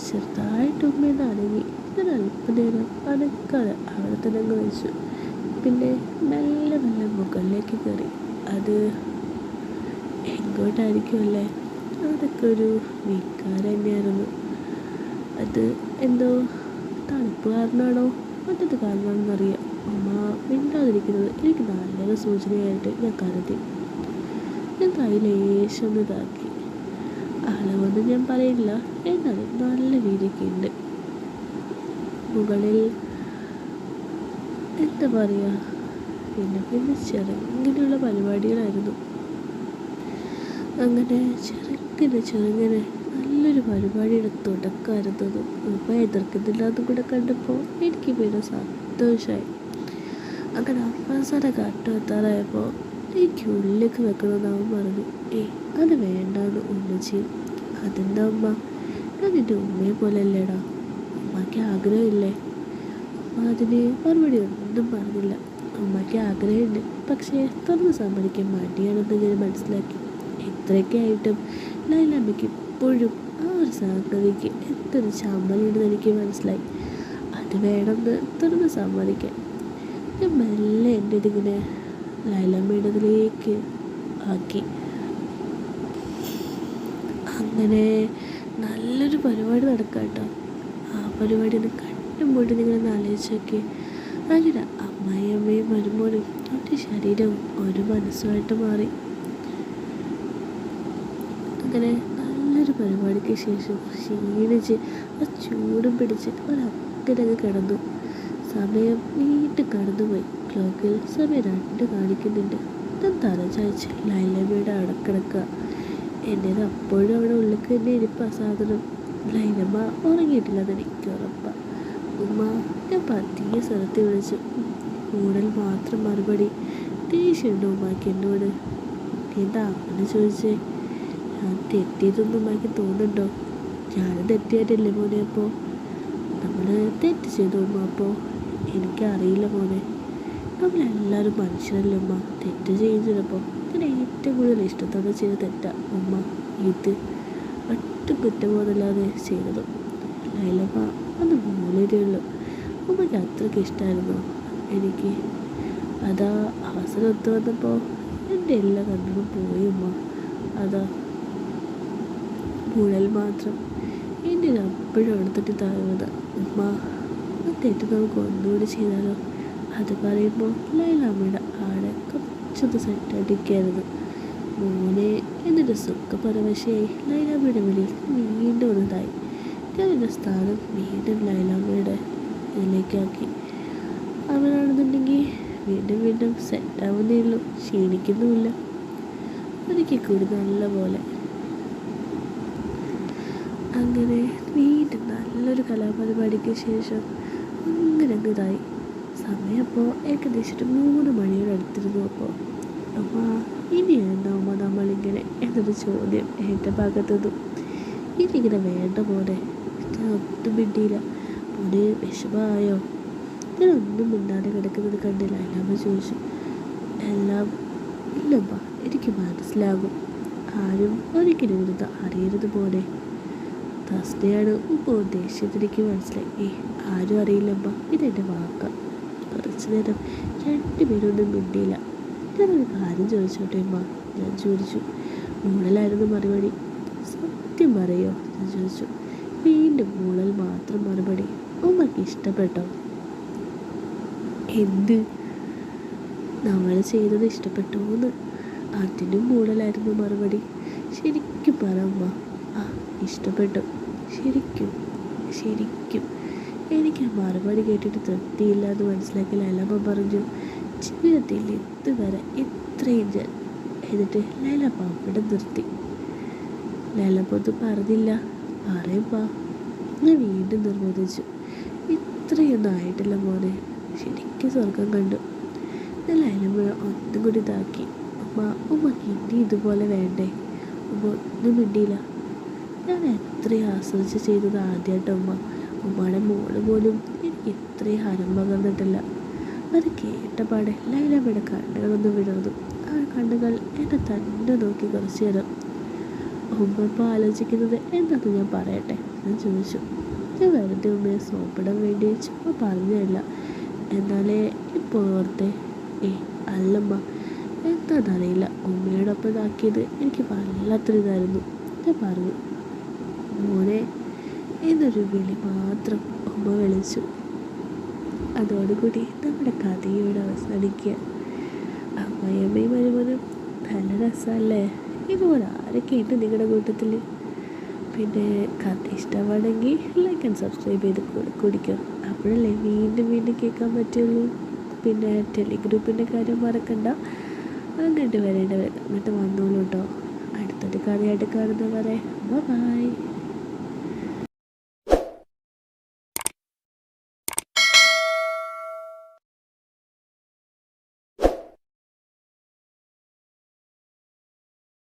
ചെറുതായിട്ട് ഉമ്മയുടെ അടങ്ങി. ഞാൻ അല്പനേരം അനക്കാതെ അവിടെ തന്നെ അങ്ങ് വെച്ചു. പിന്നെ മെല്ലെ മുകളിലേക്ക് കയറി. അത് എങ്ങോട്ടായിരിക്കുമല്ലേ, അതൊക്കെ ഒരു വികാരം തന്നെയായിരുന്നു. അത് എന്തോ തണുപ്പ് കാരണമാണോ മറ്റത് കാരണമാണെന്നറിയാം. ഉമ്മ മിണ്ടാതിരിക്കുന്നത് എനിക്ക് നല്ലൊരു സൂചനയായിട്ട് ഞാൻ കരുതി. ഞാൻ കൈ ലേശം ഇതാക്കി. അളവൊന്നും ഞാൻ പറയില്ല, എന്നാലും നല്ല വീതിക്കുണ്ട്. മുകളിൽ എന്താ പറയുക, പിന്നെ ചെറുങ്ങനെയുള്ള പരിപാടികളായിരുന്നു. അങ്ങനെ ചെറുങ്ങനെ നല്ലൊരു പരിപാടിയുടെ തുടക്കമായിരുന്നത്. ഉമ്മ എതിർക്കുന്നില്ലാന്നും കൂടെ കണ്ടപ്പോൾ എനിക്ക് പിന്നെ സന്തോഷമായി. അങ്ങനെ അവസാന ഘട്ടം എത്താറായപ്പോൾ എനിക്ക് ഉള്ളിലേക്ക് വെക്കണമെന്ന് അവൻ പറഞ്ഞു. അത് വേണ്ടാന്ന് ഉമ്മച്ചി. അതെന്താ ഉമ്മ? ഞാൻ നിൻ്റെ ഉമ്മയെ പോലെ അല്ലേടാ. ഉമ്മയ്ക്ക് ആഗ്രഹമില്ലേ? ഉമ്മ അതിന് മറുപടി ഒന്നും പറഞ്ഞില്ല. ഉമ്മയ്ക്ക് ആഗ്രഹമുണ്ട്, പക്ഷേ തുറന്ന് സമ്മതിക്കാൻ മടിയാണെന്ന് ഞാൻ മനസ്സിലാക്കി. ഇത്രയൊക്കെ ആയിട്ടും ലൈലാമ്മയ്ക്ക് ഇപ്പോഴും ആ ഒരു സംഗതിക്ക് എന്തൊരു ചമ്മലുണ്ടെന്ന് എനിക്ക് മനസ്സിലായി. അത് വേണമെന്ന് തുറന്ന് സമ്മതിക്കാൻ ഞാൻ മെല്ലെ എൻ്റെ ഇതിങ്ങനെ ലൈലാമ്മയുടേതിലേക്ക് ആക്കി. അങ്ങനെ നല്ലൊരു പരിപാടി നടക്കാം കേട്ടോ. ആ പരിപാടി ഒന്ന് കണ്ടും പോയിട്ട് നിങ്ങളൊന്ന് ആലോചിച്ച് നോക്കി. അങ്ങനെ അമ്മയും മരുമോനും ഒരു ശരീരവും ഒരു മനസ്സുമായിട്ട് മാറി. അങ്ങനെ നല്ലൊരു പരിപാടിക്ക് ശേഷം ക്ഷീണിച്ച് ആ ചൂടും പിടിച്ച് ഒരക്കരങ്ങ് കിടന്നു. സമയം വീണ്ടും കടന്നുപോയി. ക്ലോക്കിൽ സമയം 2 കാണിക്കുന്നുണ്ട്. ഞാൻ തലചായ്ച്ച് ലൈലമ്മയുടെ അടക്കിടക്കുക. എൻ്റേത് അപ്പോഴും അവിടെ ഉള്ളിൽ തന്നെ ഇരിപ്പാ സാധനം. ലൈലമ്മ ഉറങ്ങിയിട്ടില്ലെന്ന് എനിക്ക് ഉറപ്പാണ്. ഉമ്മ ഞാൻ പതിയെ സ്ഥലത്ത് വിളിച്ചു. കൂടുതൽ മാത്രം മറുപടി. ദേഷ്യമുണ്ടോ ഉമ്മാക്ക് എന്നോട്? എന്താ അങ്ങനെ ചോദിച്ചേ? ഞാൻ തെറ്റിയതൊന്നും ഉമ്മാക്ക് തോന്നുന്നുണ്ടോ? ഞാനും തെറ്റിയായിട്ടല്ലേ മോനെ? അപ്പോൾ നമ്മൾ തെറ്റ് ചെയ്തു ഉമ്മ. അപ്പോൾ എനിക്കറിയില്ല മോനെ. നമ്മളെല്ലാവരും മനുഷ്യരല്ലേ ഉമ്മ, തെറ്റ് ചെയ്യുന്നതിനപ്പോൾ ഞാൻ ഏറ്റവും കൂടുതൽ ഇഷ്ടത്തോടെ ചെയ്ത തെറ്റാ ഉമ്മ ഇത്. ഒട്ടും കുറ്റബോധമില്ലാതെ ചെയ്തതും. ലൈലമ്മ അത് മൂലതയുള്ളൂ. ഉമ്മയ്ക്ക് അത്രയ്ക്ക് ഇഷ്ടമായിരുന്നു എനിക്ക്. അതാ അവസരം ഒത്തു വന്നപ്പോൾ എൻ്റെ എല്ലാ കണ്ണും പോയി ഉമ്മ. അതാ മുഴൽ മാത്രം എൻ്റെ അപ്പോഴും എടുത്തിട്ട് താഴ്ന്നത്. ഉമ്മ ആ തെറ്റ് നമുക്ക് ഒന്നുകൂടി ചെയ്താലോ? അത് പറയുമ്പോൾ ലൈലാമ്മയുടെ ആടെ കുറച്ചൊന്ന് സെറ്റായിട്ടിരിക്കുകയായിരുന്നു. മോനെ എന്നൊരു സുഖപരവശയായി ലൈലാമ്മയുടെ വെളിയിൽ വീണ്ടും ഒന്നതായി. ഞാൻ എൻ്റെ സ്ഥാനം വീണ്ടും ലൈലാമ്മയുടെ ഇതിലേക്കാക്കി. അവനാണെന്നുണ്ടെങ്കിൽ വീണ്ടും വീണ്ടും സെറ്റാവുന്നേ ഉള്ളൂ, ക്ഷീണിക്കുന്നുമില്ല. ഒരിക്കൽ കൂടി നല്ല പോലെ. അങ്ങനെ വീണ്ടും നല്ലൊരു കലാപരിപാടിക്ക് ശേഷം അങ്ങനെ ഇതായി. സമയം അപ്പോൾ ഏകദേശം 3 മണിയോട് അടുത്തിരുന്നു. അപ്പോൾ ഇനി എന്താ നമ്മളിങ്ങനെ എന്നൊരു ചോദ്യം എൻ്റെ ഭാഗത്തുനിന്നും. ഇനിയിങ്ങനെ വേണ്ട പോലെ ഞാൻ ഒട്ടും മിണ്ടിയില്ല. മോനെ വിഷമമായോ? ഞാനൊന്നും മിണ്ടാതെ കിടക്കുന്നത് കണ്ടില്ല. അല്ലാമ്മ ചോദിച്ചു. എല്ലാം ഇല്ലമ്മ, എനിക്ക് മനസ്സിലാകും. ആരും ഒരിക്കലും ഇരുന്ന് അറിയരുത് പോലെ. തസ്നയാണ് ഉദ്ദേശിച്ചതെനിക്ക് മനസ്സിലായി. ആരും അറിയില്ലമ്മ, ഇതെൻ്റെ വാക്ക. കുറച്ചു നേരം രണ്ടുപേരൊന്നും മിണ്ടിയില്ല. ഞാനൊരു കാര്യം ചോദിച്ചോട്ടെ അമ്മ, ഞാൻ ചോദിച്ചു. മൂളലായിരുന്നു മറുപടി. സത്യം പറയോ? ഞാൻ ചോദിച്ചു. വീണ്ടും മൂളൽ മാത്രം മറുപടി. ഉമ്മക്ക് ഇഷ്ടപ്പെട്ടോ? എന്ത്? നമ്മൾ ചെയ്തത് ഇഷ്ടപ്പെട്ടോന്ന്? അതിനും മൂളലായിരുന്നു മറുപടി. ശരിക്കും പറ അമ്മ. ആ, ഇഷ്ടപ്പെട്ടു. ശരിക്കും ശരിക്കും. എനിക്ക് ആ മറുപടി കേട്ടിട്ട് തൃപ്തിയില്ല എന്ന് മനസ്സിലാക്കി ലൈലമ്മ പറഞ്ഞു. ജീവിതത്തിൽ ഇതുവരെ ഇത്രയും ഞാൻ. എന്നിട്ട് ലൈലമ്മ അവിടെ നിർത്തി. ലൈലമ്മ ഒന്നും പറഞ്ഞില്ല. പറയുമ്പാ. ഞാൻ വീണ്ടും നിർബന്ധിച്ചു. ഇത്രയൊന്നും ആയിട്ടില്ല മോനെ, ശരിക്കും സ്വർഗം കണ്ടു. ഞാൻ ലൈലമ്മ ഒന്നും കൂടി ഇതാക്കി. ഉമ്മക്ക് ഇനി ഇതുപോലെ വേണ്ടേ? ഉമ്മ ഒന്നും മിണ്ടിയില്ല. ഞാൻ എത്രയും ആസ്വദിച്ച് ചെയ്തത് ആദ്യമായിട്ട് ഉമ്മയുടെ മോള് പോലും എനിക്ക് ഇത്രയും ഹരം പകർന്നിട്ടില്ല. അത് കേട്ടപാടെ ലൈലമ്മയുടെ കണ്ണുകളൊന്നും വിടർന്നു. ആ കണ്ണുകൾ എന്നെ തന്നെ നോക്കി കുറച്ചു നേരം. ഉമ്മ ഇപ്പോൾ ആലോചിക്കുന്നത് എന്താണെന്ന് ഞാൻ പറയട്ടെ? ഞാൻ ചോദിച്ചു. ഞാൻ വെറുതെ ഉമ്മയെ സോപ്പിടാൻ വേണ്ടി ചുമ്മാ പറഞ്ഞതല്ല. എന്നാലേ ഇപ്പോൾ ഓർത്തെ. അല്ലമ്മ, എന്താണെന്നറിയില്ല, ഉമ്മയോടൊപ്പം ഇതാക്കിയത് എനിക്ക് വല്ലാത്തൊരിതായിരുന്നു. ഞാൻ പറഞ്ഞു. മോനെ എന്നൊരു വിളി മാത്രം ഉമ്മ വിളിച്ചു. അതോടുകൂടി നമ്മുടെ കഥയോട് അവസാനിക്കുക. അമ്മയമ്മയും വരുമ്പോഴും നല്ല രസമല്ലേ? ഇതുപോലെ ആരൊക്കെ ഉണ്ട് നിങ്ങളുടെ കൂട്ടത്തിൽ? പിന്നെ കഥ ഇഷ്ടമാണെങ്കിൽ ലൈക്ക് ആൻഡ് സബ്സ്ക്രൈബ് ചെയ്ത് കുടിക്കുക. അപ്പോഴല്ലേ വീണ്ടും വീണ്ടും കേൾക്കാൻ പറ്റുള്ളൂ. പിന്നെ ടെലിഗ്രൂപ്പിൻ്റെ കാര്യം മറക്കണ്ട. അങ്ങോട്ട് വരേണ്ടവർ അങ്ങോട്ട് വന്നോളൂ കേട്ടോ. അടുത്തൊരു കഥയായിട്ട് കാണുന്നവരെ ബൈ.